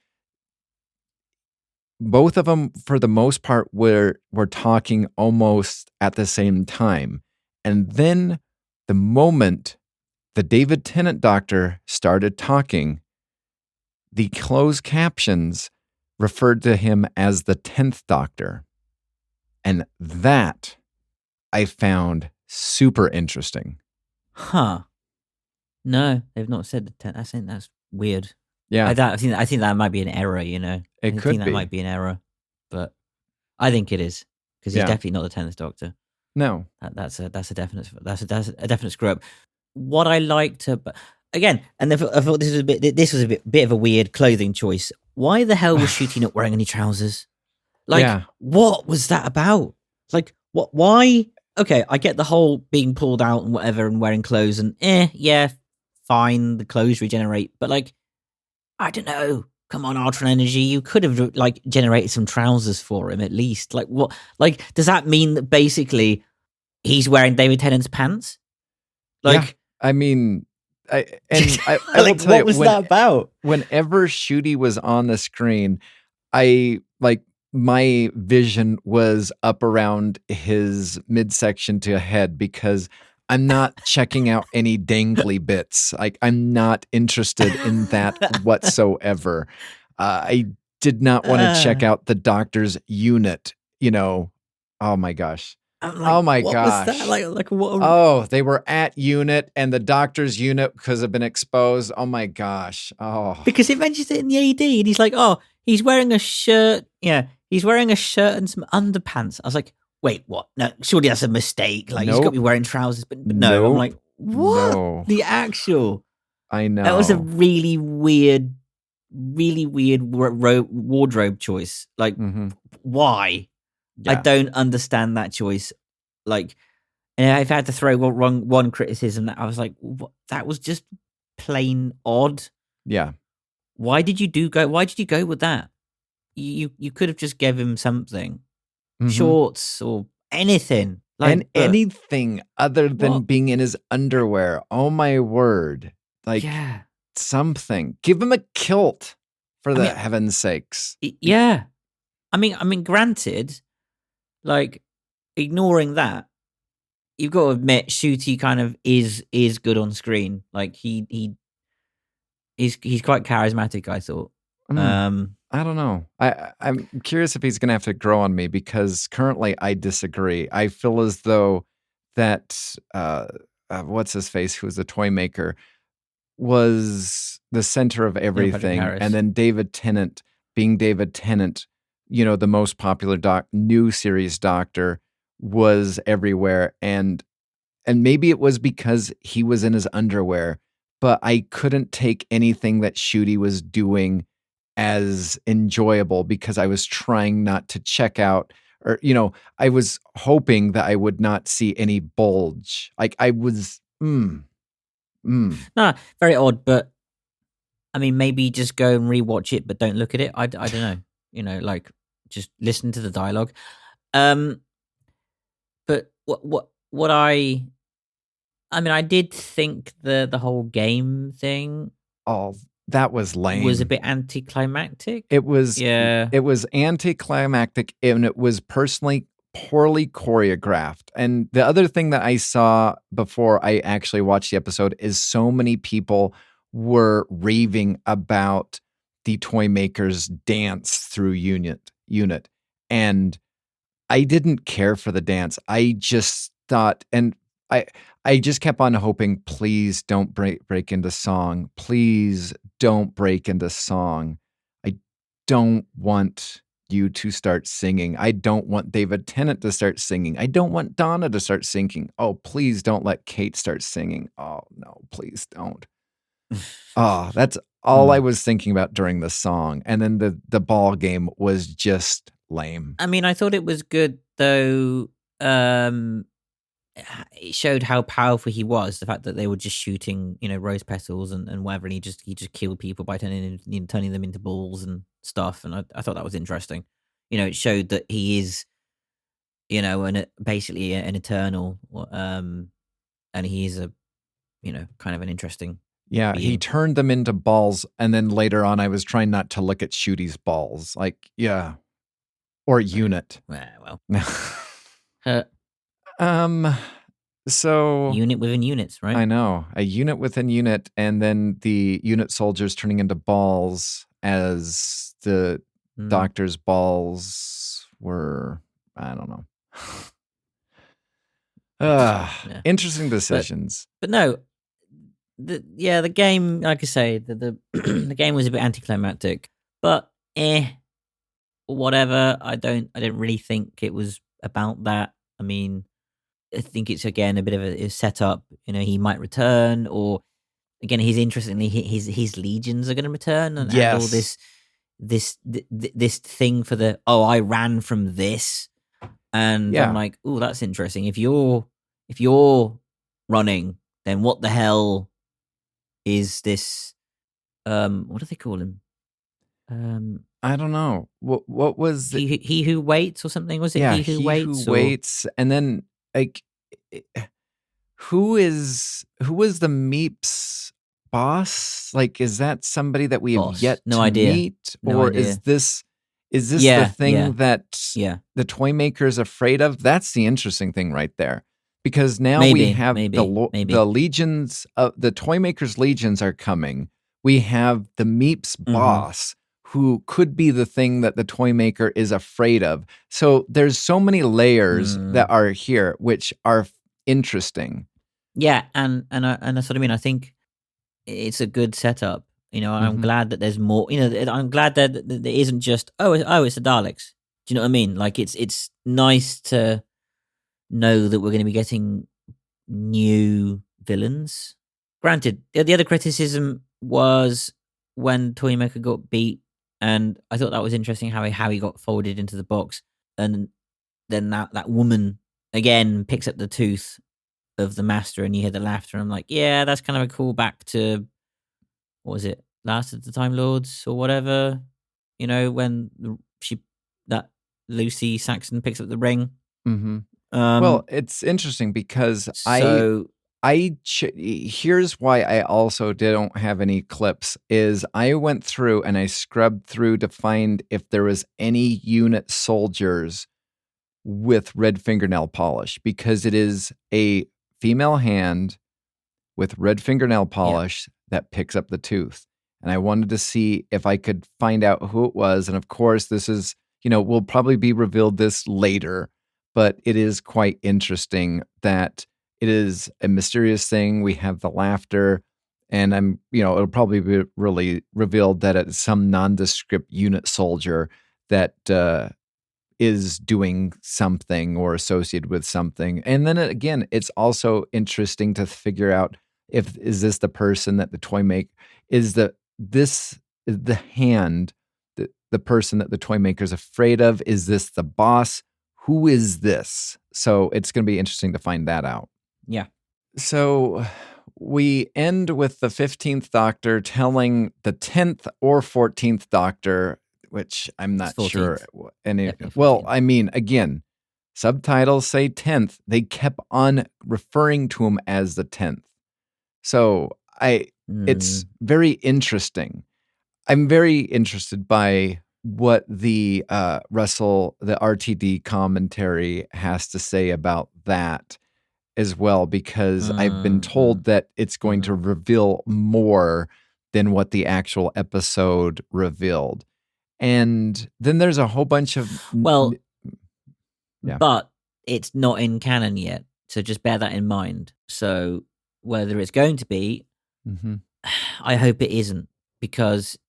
both of them, for the most part, were talking almost at the same time. And then the moment the David Tennant Doctor started talking, the closed captions referred to him as the 10th Doctor. And that I found super interesting. Huh. No, they've not said the 10th. I think that's weird. Yeah. I think that might be an error, It I could think that be. might be an error, but I think it is because he's definitely not the 10th Doctor. No. That's a definite screw up. What I liked, but again, and I thought this was a bit of a weird clothing choice. Why the hell was Shooty not wearing any trousers? What was that about? What? Why? Okay, I get the whole being pulled out and whatever and wearing clothes and fine, the clothes regenerate, but I don't know. Come on, Ultron Energy, you could have generated some trousers for him at least. What? Does that mean that basically he's wearing David Tennant's pants? I mean, I will tell what you, was that about? Whenever Shooty was on the screen, my vision was up around his midsection to head because I'm not checking out any dangly bits. I'm not interested in that whatsoever. I did not want to check out the Doctor's unit, Oh my gosh. Oh my gosh. Was that? They were at unit and the Doctor's unit because have been exposed. Oh my gosh. Oh. Because it mentions it in the AD and he's like, he's wearing a shirt. Yeah, he's wearing a shirt and some underpants. I was like, wait, what? No, surely that's a mistake. He's got to be wearing trousers, but no. I'm like, what? No. The actual. I know. That was a really weird wardrobe choice. Why? I don't understand that choice. Like, and if I had to throw one criticism, that I was like, that was just plain odd. Yeah. Why did you go with that? You could have just gave him something, shorts or anything, and anything other than being in his underwear. Oh my word! Like something. Give him a kilt for heaven's sakes. Yeah, I mean, granted, like ignoring that, you've got to admit, Shooty kind of is good on screen. Like he's quite charismatic, I thought. I don't know. I'm curious if he's going to have to grow on me, because currently I disagree. I feel as though that what's his face, who was the Toymaker, was the center of everything, and then David Tennant being David Tennant, the most popular new series Doctor, was everywhere, and maybe it was because he was in his underwear, but I couldn't take anything that Shooty was doing as enjoyable, because I was trying not to check out, or I was hoping that I would not see any bulge. Like I was No, very odd, but I mean, maybe just go and rewatch it, but don't look at it. I don't know. Like just listen to the dialogue. But what I mean, I did think the whole game thing, that was lame. Was a bit anticlimactic. It was anticlimactic, and it was personally poorly choreographed. And the other thing that I saw before I actually watched the episode is so many people were raving about the Toymaker's dance through unit. And I didn't care for the dance. I just thought, and I just kept on hoping, please don't break into song. Please don't break into song. I don't want you to start singing. I don't want David Tennant to start singing. I don't want Donna to start singing. Oh, please don't let Kate start singing. Oh, no, please don't. That's all I was thinking about during the song. And then the ball game was just lame. I mean, I thought it was good, though. It showed how powerful he was. The fact that they were just shooting, rose petals and whatever, and he just killed people by turning them into balls and stuff. And I thought that was interesting. It showed that he is, basically an eternal, and he is a, kind of an interesting. Yeah, being. He turned them into balls, and then later on, I was trying not to look at Shooty's balls, or unit. Well. So unit within units, right? I know, a unit within unit, and then the unit soldiers turning into balls as the Doctor's balls were, I don't know. Interesting decisions. But no, the game, like I say, the the game was a bit anticlimactic, but whatever. I don't really think it was about that. I mean, I think it's again a bit of a setup. He might return, or again, interestingly, his legions are going to return, and all this thing for the I ran from this, and I'm like, oh, that's interesting. If you're running, then what the hell is this? What do they call him? I don't know. What was he who waits or something? Was it he who waits? Who waits, and then like, who was the Meeps boss? Like, is that somebody that we have yet to meet, or is this the thing that the Toymaker is afraid of? That's the interesting thing right there, because now we have the legions of the Toymaker's legions are coming. We have the Meeps boss, who could be the thing that the Toymaker is afraid of. So there's so many layers that are here, which are interesting. Yeah, and that's what I mean. I think it's a good setup. I'm glad that there's more. I'm glad that it isn't just it's the Daleks. Do you know what I mean? Like it's nice to know that we're going to be getting new villains. Granted, the other criticism was when Toymaker got beat. And I thought that was interesting how he got folded into the box. And then that woman again picks up the tooth of the master, and you hear the laughter. And I'm like, yeah, that's kind of a callback to, what was it, Last of the Time Lords or whatever? You know, when that Lucy Saxon picks up the ring. Mm-hmm. Well, it's interesting because here's why I also don't have any clips. Is I went through and I scrubbed through to find if there was any unit soldiers with red fingernail polish, because it is a female hand with red fingernail polish that picks up the tooth. And I wanted to see if I could find out who it was. And of course, this is, will probably be revealed this later, but it is quite interesting that it is a mysterious thing. We have the laughter, and it'll probably be really revealed that it's some nondescript unit soldier that is doing something or associated with something. And then again, it's also interesting to figure out is this the person that the Toymaker is the hand, the person that the Toymaker is afraid of? Is this the boss? Who is this? So it's going to be interesting to find that out. Yeah. So we end with the 15th Doctor telling the 10th or 14th Doctor, which I'm not sure. Well, I mean, again, subtitles say 10th. They kept on referring to him as the 10th. So it's very interesting. I'm very interested by what the the RTD commentary has to say about that as well, because I've been told that it's going to reveal more than what the actual episode revealed. And then there's a whole bunch of... But it's not in canon yet. So just bear that in mind. So whether it's going to be, I hope it isn't, because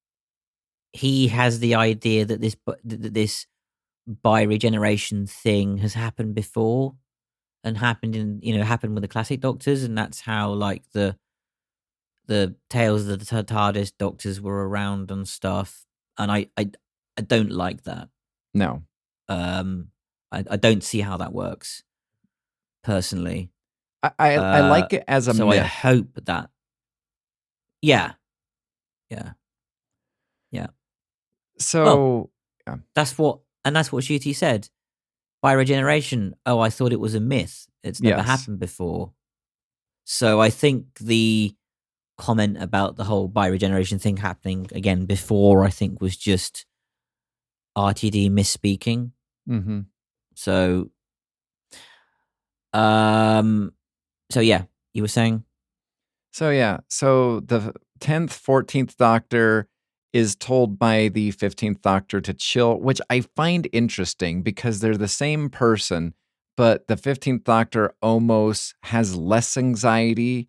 he has the idea that this bi-regeneration thing has happened before and happened with the classic Doctors. And that's how like the tales of the TARDIS Doctors were around and stuff. And I don't like that. No. I don't see how that works, personally. I like it as a myth. So I hope that... Yeah. So... That's what Ncuti said. Bi-regeneration, I thought it was a myth. It's never happened before. So I think the comment about the whole bi-regeneration thing happening again before, I think, was just RTD misspeaking. Mm-hmm. So yeah, you were saying? So the 10th, 14th Doctor is told by the 15th Doctor to chill, which I find interesting because they're the same person, but the 15th Doctor almost has less anxiety.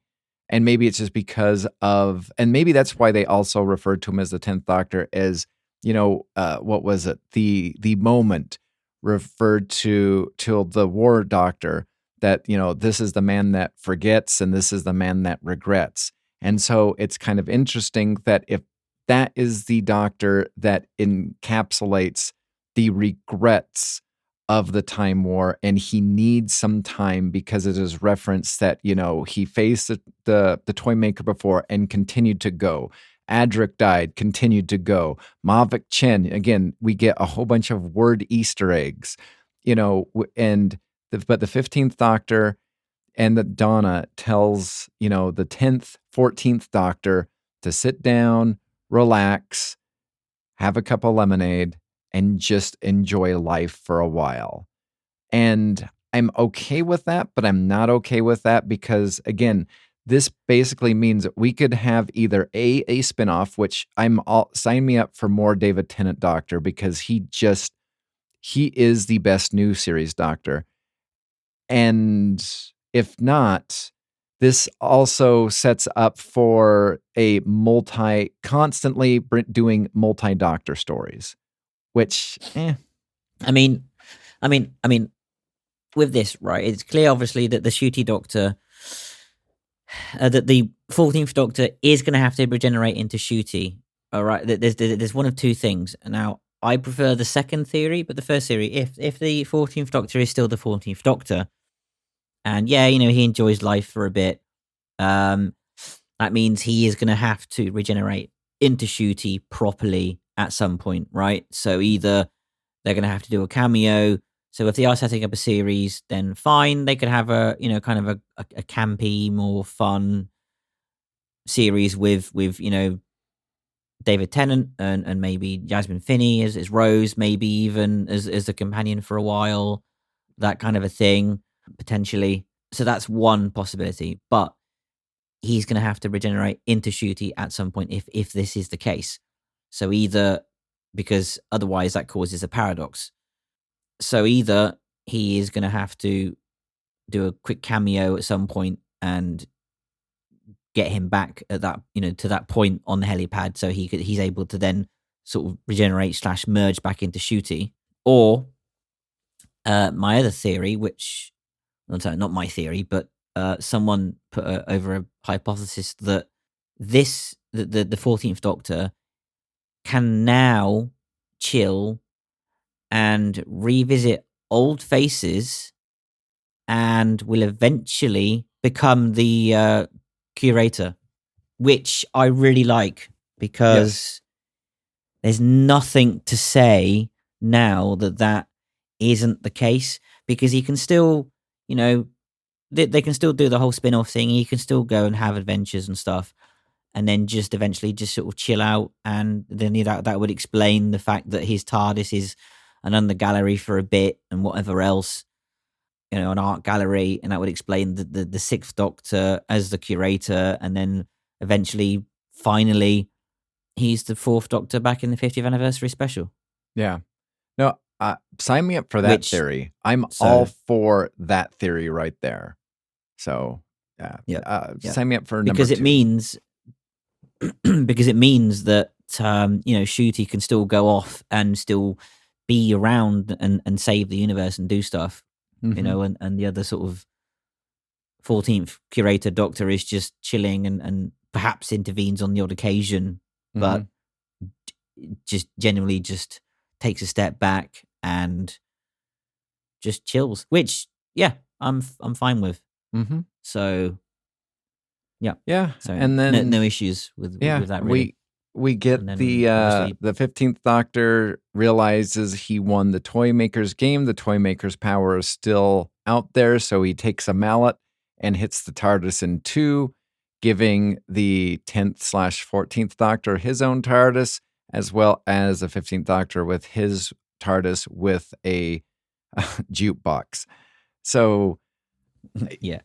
And maybe it's just because of, and maybe that's why they also referred to him as the 10th Doctor, as, what was it? The moment referred to the War Doctor, that, this is the man that forgets and this is the man that regrets. And so it's kind of interesting that if that is the Doctor that encapsulates the regrets of the Time War, and he needs some time because it is referenced that, he faced the Toymaker before and continued to go. Adric died, continued to go. Mavic Chen, again, we get a whole bunch of word Easter eggs, but the 15th Doctor and the Donna tells, the 10th, 14th Doctor to sit down, relax, have a cup of lemonade, and just enjoy life for a while. And I'm okay with that, but I'm not okay with that because, again, this basically means that we could have either a spinoff, which sign me up for more David Tennant Doctor, because he is the best new series Doctor. And if not, this also sets up for a constantly doing multi-Doctor stories, which, I mean, with this, right, it's clear, obviously, that the Ncuti Doctor, that the 14th Doctor is going to have to regenerate into Ncuti. All right, there's one of two things. Now, I prefer the second theory, but the first theory, if the 14th Doctor is still the 14th Doctor, and yeah, he enjoys life for a bit, that means he is going to have to regenerate into Ncuti properly at some point, right? So either they're going to have to do a cameo. So if they are setting up a series, then fine, they could have a kind of a campy, more fun series with David Tennant and maybe Jasmine Finney as Rose, maybe even as a companion for a while, that kind of a thing, potentially. So that's one possibility. But he's going to have to regenerate into Ncuti at some point if this is the case. So either, because otherwise that causes a paradox. So either he is going to have to do a quick cameo at some point and get him back at that, to that point on the helipad, so he's able to then sort of regenerate / merge back into Ncuti. Or my other theory, which not my theory, but someone put over a hypothesis that the 14th Doctor can now chill and revisit old faces and will eventually become the curator, which I really like, because there's nothing to say now that isn't the case, because he can still, they can still do the whole spin-off thing. He can still go and have adventures and stuff, and then just eventually just sort of chill out. And then that would explain the fact that his TARDIS is an under gallery for a bit and whatever else, an art gallery, and that would explain the Sixth Doctor as the curator, and then eventually, finally, he's the Fourth Doctor back in the 50th anniversary special. Yeah. No, sign me up for that theory. I'm all for that theory right there. So, sign me up for number 2. Because it means that, Ncuti can still go off and still be around and save the universe and do stuff. Mm-hmm. And the other sort of 14th curator Doctor is just chilling and perhaps intervenes on the odd occasion, but just genuinely just takes a step back and just chills, which I'm fine with. Mm-hmm. So so and then no issues with that, really. We get the 15th Doctor realizes he won the Toymaker's game. The Toymaker's power is still out there, so he takes a mallet and hits the TARDIS in 2, giving the 10th / 14th Doctor his own TARDIS, as well as the 15th Doctor with his TARDIS with a jukebox. So, yeah.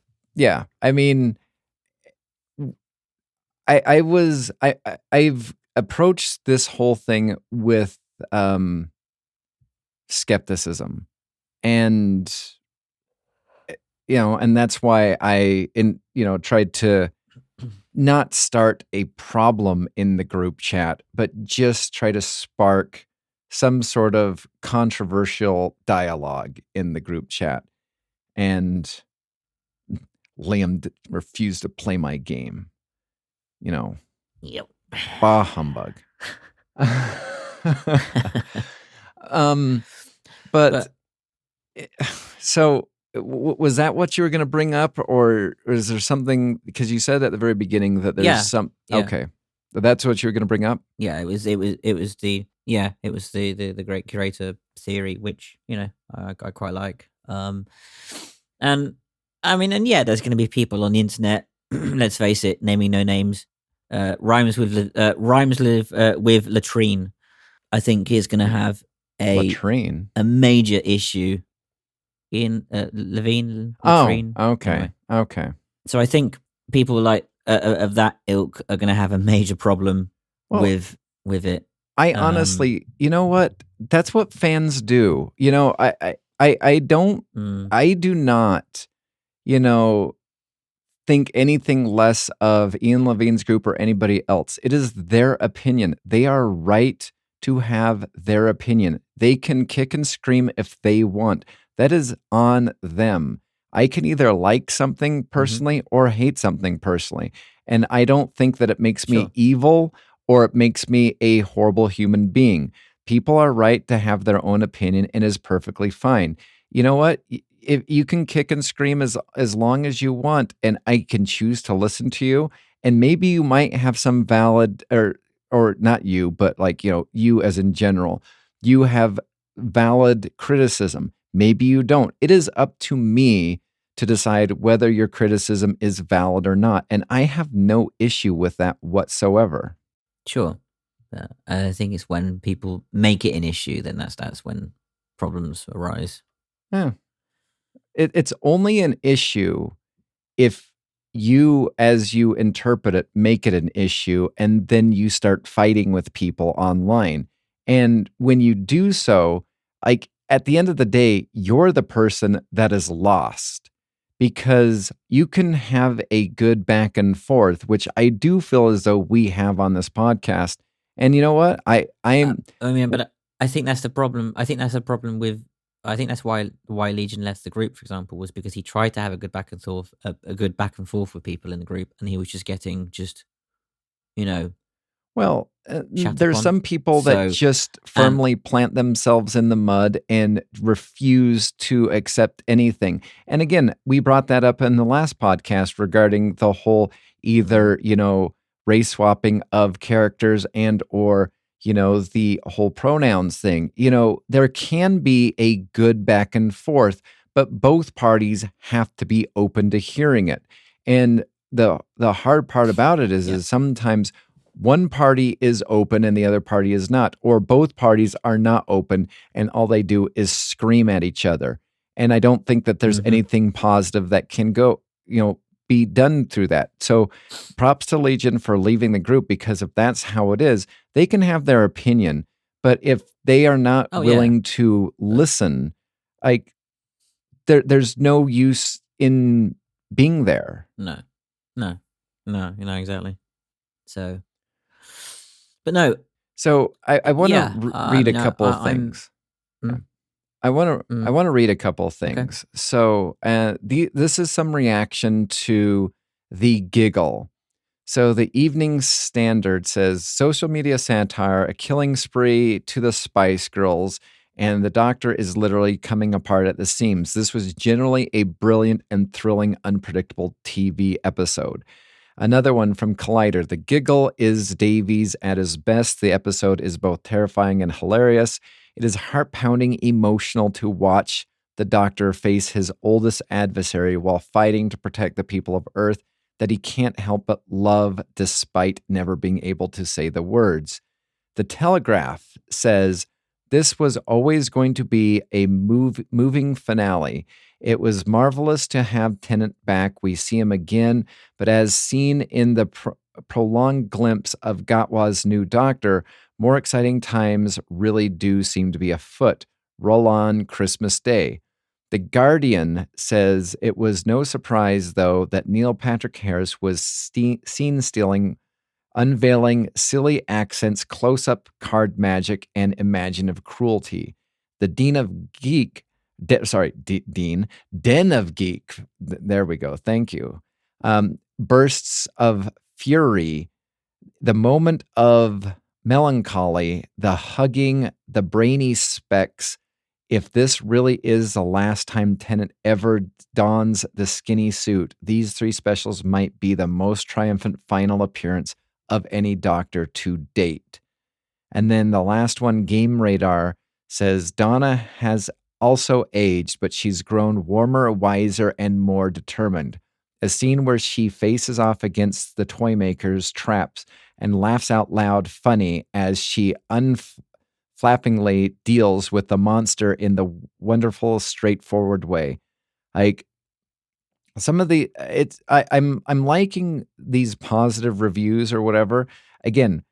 I mean, I've approached this whole thing with skepticism, and and that's why I tried to not start a problem in the group chat, but just try to spark some sort of controversial dialogue in the group chat. And Liam refused to play my game. Yep. Bah humbug. But so was that what you were going to bring up, or is there something, because you said at the very beginning that there's okay, that's what you were going to bring up? Yeah, it was the great curator theory, which I quite like. And I mean, and there's going to be people on the internet. Let's face it, naming no names. Rhymes with latrine, I think, is going to have a major issue in Latrine. Okay. Anyway. Okay. So I think people like of that ilk are going to have a major problem with it. I honestly, you know what? That's what fans do. I do not, think anything less of Ian Levine's group or anybody else. It is their opinion. They are right to have their opinion. They can kick and scream if they want. That is on them. I can either like something personally or hate something personally. And I don't think that it makes me evil or it makes me a horrible human being. People are right to have their own opinion and is perfectly fine. You know what? If you can kick and scream as long as you want, and I can choose to listen to you, and maybe you might have some valid or not you, but like, you as in general, you have valid criticism. Maybe you don't. It is up to me to decide whether your criticism is valid or not. And I have no issue with that whatsoever. Sure. I think it's when people make it an issue, then that's when problems arise. Yeah. It's only an issue if you, as you interpret it, make it an issue, and then you start fighting with people online. And when you do so, like at the end of the day, you're the person that is lost, because you can have a good back and forth, which I do feel as though we have on this podcast. And you know what? I am. But I think that's the problem. I think that's why Legion left the group, for example, was because he tried to have a good back and forth, a good back and forth with people in the group, and he was just getting Well, shat there's upon. some people that just firmly plant themselves in the mud and refuse to accept anything. And again, we brought that up in the last podcast regarding the whole either, race swapping of characters and or, the whole pronouns thing. There can be a good back and forth, but both parties have to be open to hearing it. And the hard part about it is sometimes one party is open and the other party is not, or both parties are not open and all they do is scream at each other. And I don't think that there's anything positive that can go, be done through that. So props to Legion for leaving the group, because if that's how it is, they can have their opinion. But if they are not willing to listen, like there's no use in being there. No, exactly. So, but no. So I want to read a couple of things. I want to read a couple of things. Okay. So this is some reaction to the Giggle. So the Evening Standard says, social media satire, a killing spree to the Spice Girls, and the doctor is literally coming apart at the seams. This was generally a brilliant and thrilling, unpredictable TV episode. Another one from Collider. The Giggle is Davies at his best. The episode is both terrifying and hilarious. It is heart-pounding emotional to watch the doctor face his oldest adversary while fighting to protect the people of Earth that he can't help but love despite never being able to say the words. The Telegraph says, this was always going to be a moving finale. It was marvelous to have Tennant back. We see him again, but as seen in the prolonged glimpse of Gatwa's new doctor, more exciting times really do seem to be afoot. Roll on Christmas Day. The Guardian says it was no surprise, though, that Neil Patrick Harris was seen stealing, unveiling silly accents, close-up card magic, and imaginative cruelty. The Den of Geek, there we go, thank you, bursts of fury, the moment of melancholy, the hugging, the brainy specs. If this really is the last time Tennant ever dons the skinny suit, these three specials might be the most triumphant final appearance of any Doctor to date. And then the last one, Game Radar, says Donna has also aged, but she's grown warmer, wiser, and more determined. A scene where she faces off against the Toymaker's traps and laughs out loud funny as she unflappingly deals with the monster in the wonderful, straightforward way. Like some of the, I'm liking these positive reviews or whatever. Again,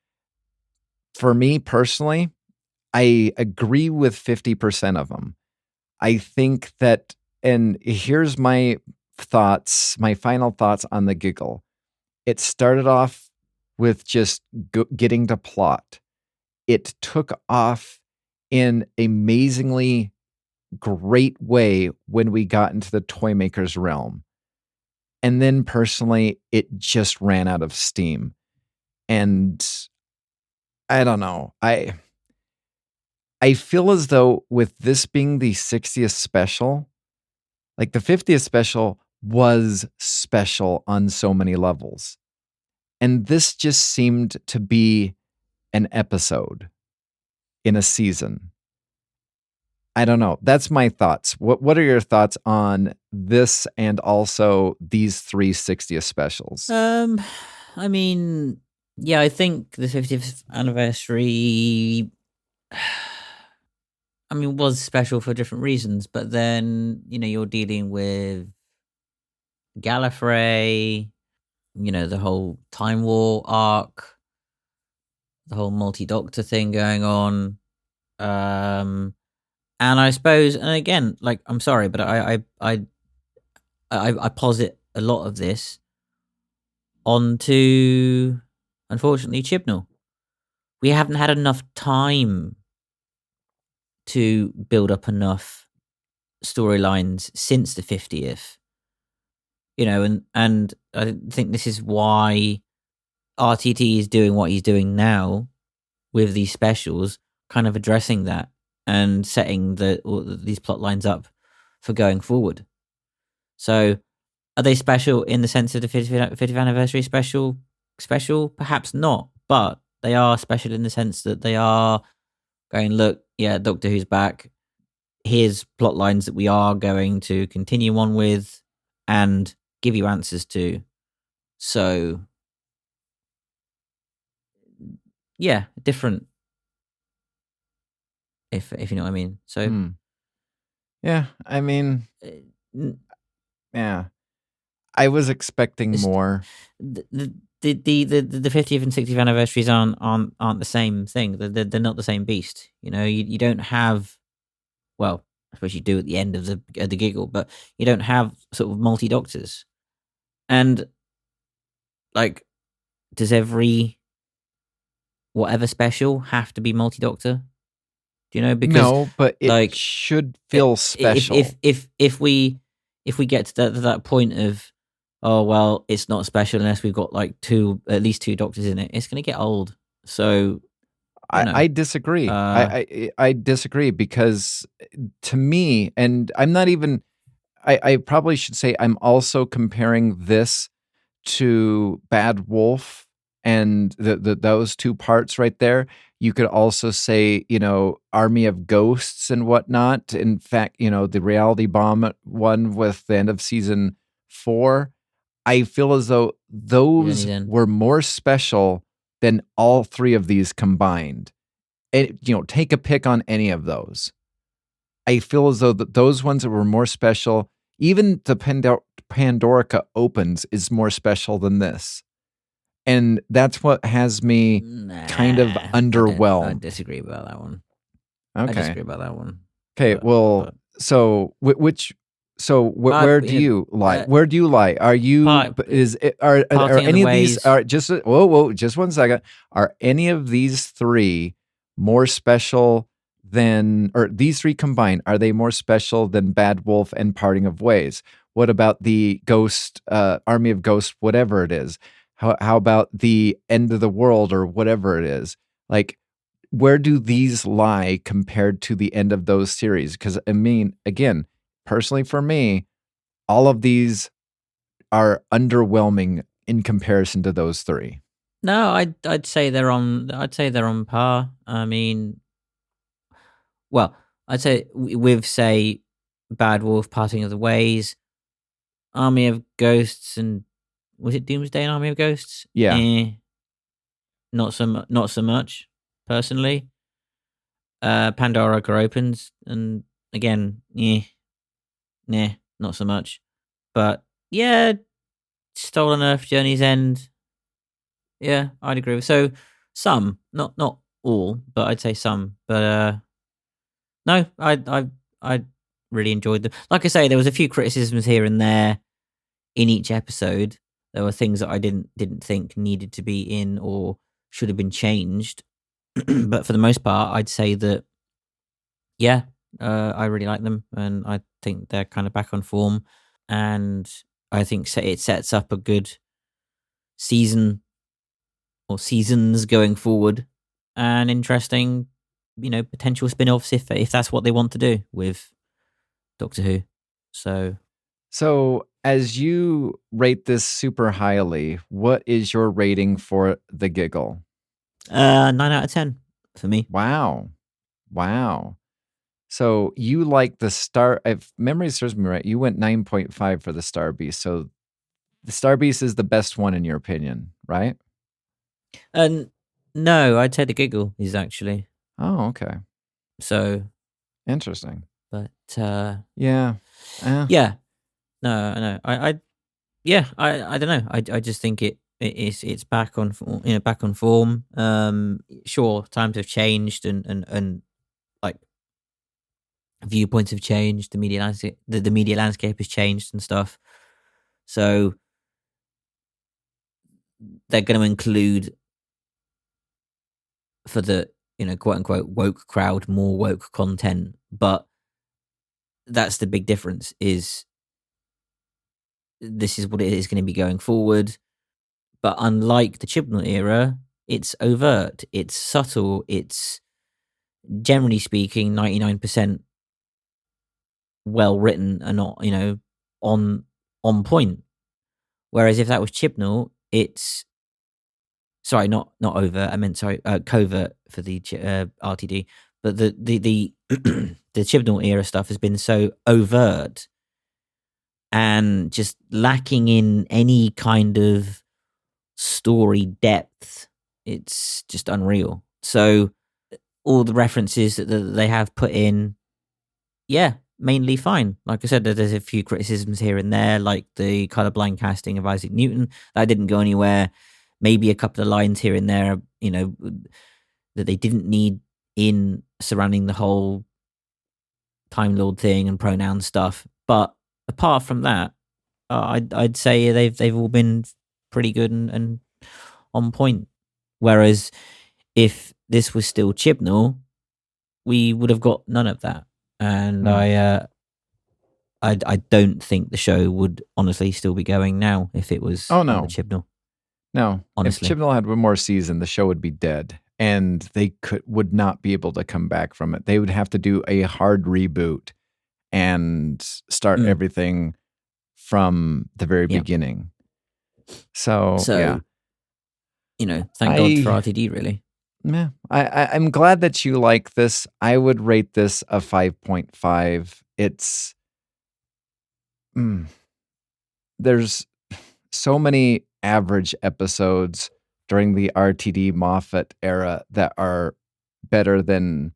for me personally, I agree with 50% of them. I think that, and here's my thoughts, my final thoughts on the Giggle. It started off with just getting to plot. It took off in amazingly great way when we got into the Toymaker's realm. And then personally, it just ran out of steam. And I don't know. I feel as though with this being the 60th special, like the 50th special was special on so many levels. And this just seemed to be an episode in a season. I don't know. That's my thoughts. What are your thoughts on this and also these 3 60th specials? I mean, yeah, I think the 50th anniversary, I mean, was special for different reasons, but then, you're dealing with Gallifrey, the whole Time War arc, the whole multi-doctor thing going on. And I suppose, and again, like, I'm sorry, but I posit a lot of this onto, unfortunately, Chibnall. We haven't had enough time to build up enough storylines since the 50th. And I think this is why RTT is doing what he's doing now with these specials, kind of addressing that and setting these plot lines up for going forward. So, are they special in the sense of the 50th anniversary special? Perhaps not, but they are special in the sense that they are going, look, yeah, Doctor Who's back. Here's plot lines that we are going to continue on with and give you answers to. So, yeah, different. If you know what I mean. So, yeah, I mean, yeah, I was expecting more. The 50th and 60th anniversaries aren't the same thing. They're not the same beast. You don't have, well, I suppose you do at the end of the Giggle, but you don't have sort of multi-doctors. And like, does every whatever special have to be multi-doctor? Do you know? Because no, but it should feel special. If we get to that point of, oh well, it's not special unless we've got like at least two doctors in it, it's going to get old. So I disagree. I disagree because to me, and I'm not even. I probably should say I'm also comparing this to Bad Wolf and those two parts right there. You could also say, Army of Ghosts and whatnot. In fact, the Reality Bomb one with the end of season 4. I feel as though those were more special than all 3 of these combined. And, take a pick on any of those. I feel as though those ones that were more special, even the Pandorica Opens is more special than this. And that's what has me kind of underwhelmed. I disagree about that one. Okay. I disagree about that one. Okay, so where do you lie? Where do you lie? Are you are any of these just just 1 second. Are any of these 3 more special than, or these 3 combined, are they more special than Bad Wolf and Parting of Ways? What about the Ghost Army of Ghosts, whatever it is? How about the End of the World or whatever it is? Like, where do these lie compared to the end of those series? Because I mean, again, personally for me, all of these are underwhelming in comparison to those 3. No, I'd say they're on. I'd say they're on par. I mean, well, I'd say with say Bad Wolf, Parting of the Ways, Army of Ghosts, and was it Doomsday and Army of Ghosts? Yeah. Not so much, personally. Pandorica Opens, and again, not so much. But yeah, Stolen Earth, Journey's End. Yeah, I'd agree with. So some, not all, but I'd say some. But no, I really enjoyed them. Like I say, there was a few criticisms here and there in each episode. There were things that I didn't think needed to be in or should have been changed. But for the most part, I'd say that, yeah, I really like them, and I think they're kind of back on form, and I think it sets up a good season or seasons going forward, and interesting potential spin-offs if that's what they want to do with Doctor Who. So as you rate this super highly, what is your rating for the Giggle? 9 out of 10 for me. Wow. So you like the Star, if memory serves me right, you went 9.5 for the Star Beast. So the Star Beast is the best one in your opinion, right? No, I'd say the Giggle is actually. Oh, okay. So interesting. But yeah. No. I don't know. I just think it's back on form. Sure, times have changed and like viewpoints have changed. The media landscape has changed and stuff. So they're going to include for the quote unquote woke crowd more woke content, but that's the big difference. Is this is what it is going to be going forward. But unlike the Chibnall era, it's overt, it's subtle, it's generally speaking 99% well written and not, on point. Whereas if that was Chibnall, it's not overt. I meant covert for the RTD. But the the Chibnall era stuff has been so overt and just lacking in any kind of story depth. It's just unreal. So all the references that they have put in, mainly fine. Like I said, there's a few criticisms here and there, like the colorblind casting of Isaac Newton. That didn't go anywhere. Maybe a couple of lines here and there, that they didn't need in surrounding the whole Time Lord thing and pronoun stuff. But apart from that, I'd say they've all been pretty good and on point. Whereas if this was still Chibnall, we would have got none of that. And I don't think the show would honestly still be going now if it was under Chibnall. No, honestly. If Chibnall had one more season, the show would be dead, and they would not be able to come back from it. They would have to do a hard reboot and start everything from the very beginning. So yeah. Thank God for RTD, really. Yeah, I'm glad that you like this. I would rate this a 5.5. It's there's so many average episodes during the RTD Moffat era that are better than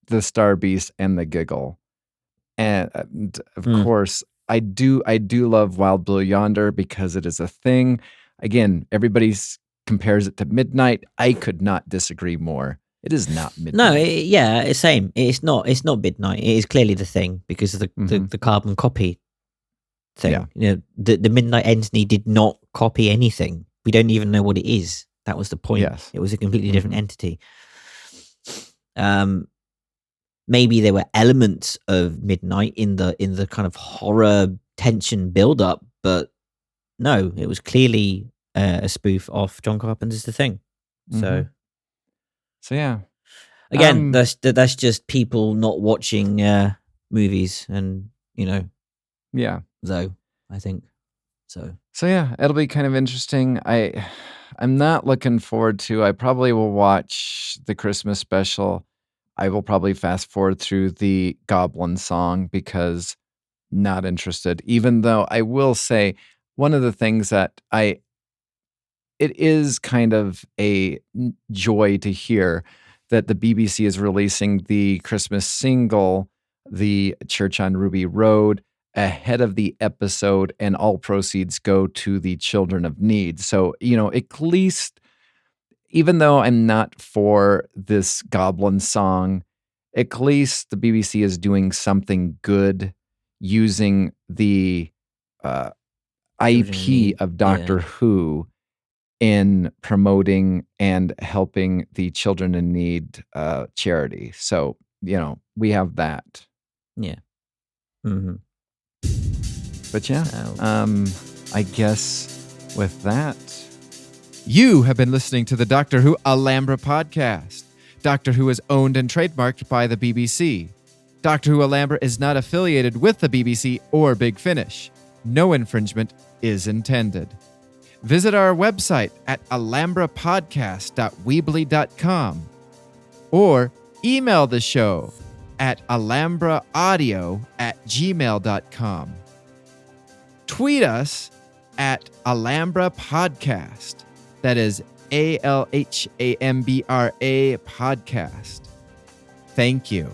the Star Beast and the Giggle. And of course, I do love Wild Blue Yonder because it is a thing. Again, everybody compares it to Midnight. I could not disagree more. It is not Midnight. No, it's same. It's not Midnight. It is clearly the thing because of the carbon copy thing. Yeah. The Midnight Entity did not copy anything. We don't even know what it is. That was the point. Yes. It was a completely different entity. Maybe there were elements of Midnight in the kind of horror tension build up, but no, it was clearly a spoof off John Carpenter's The Thing. So yeah. Again, that's just people not watching movies, and yeah. Though I think so. So yeah, it'll be kind of interesting. I'm not looking forward to. I probably will watch the Christmas special. I will probably fast forward through the Goblin song because not interested. Even though I will say one of the things that it is kind of a joy to hear that the BBC is releasing the Christmas single, The Church on Ruby Road, ahead of the episode, and all proceeds go to the Children of Need. So, at least, even though I'm not for this Goblin song, at least the BBC is doing something good using the IP of Doctor Who in promoting and helping the Children in Need charity. So, we have that. Yeah. Mm-hmm. But yeah, I guess with that. You have been listening to the Doctor Who Alhambra Podcast. Doctor Who is owned and trademarked by the BBC. Doctor Who Alhambra is not affiliated with the BBC or Big Finish. No infringement is intended. Visit our website at alhambrapodcast.weebly.com or email the show at alhambraaudio@gmail.com. Tweet us at Alhambra Podcast. That is ALHAMBRA Podcast. Thank you.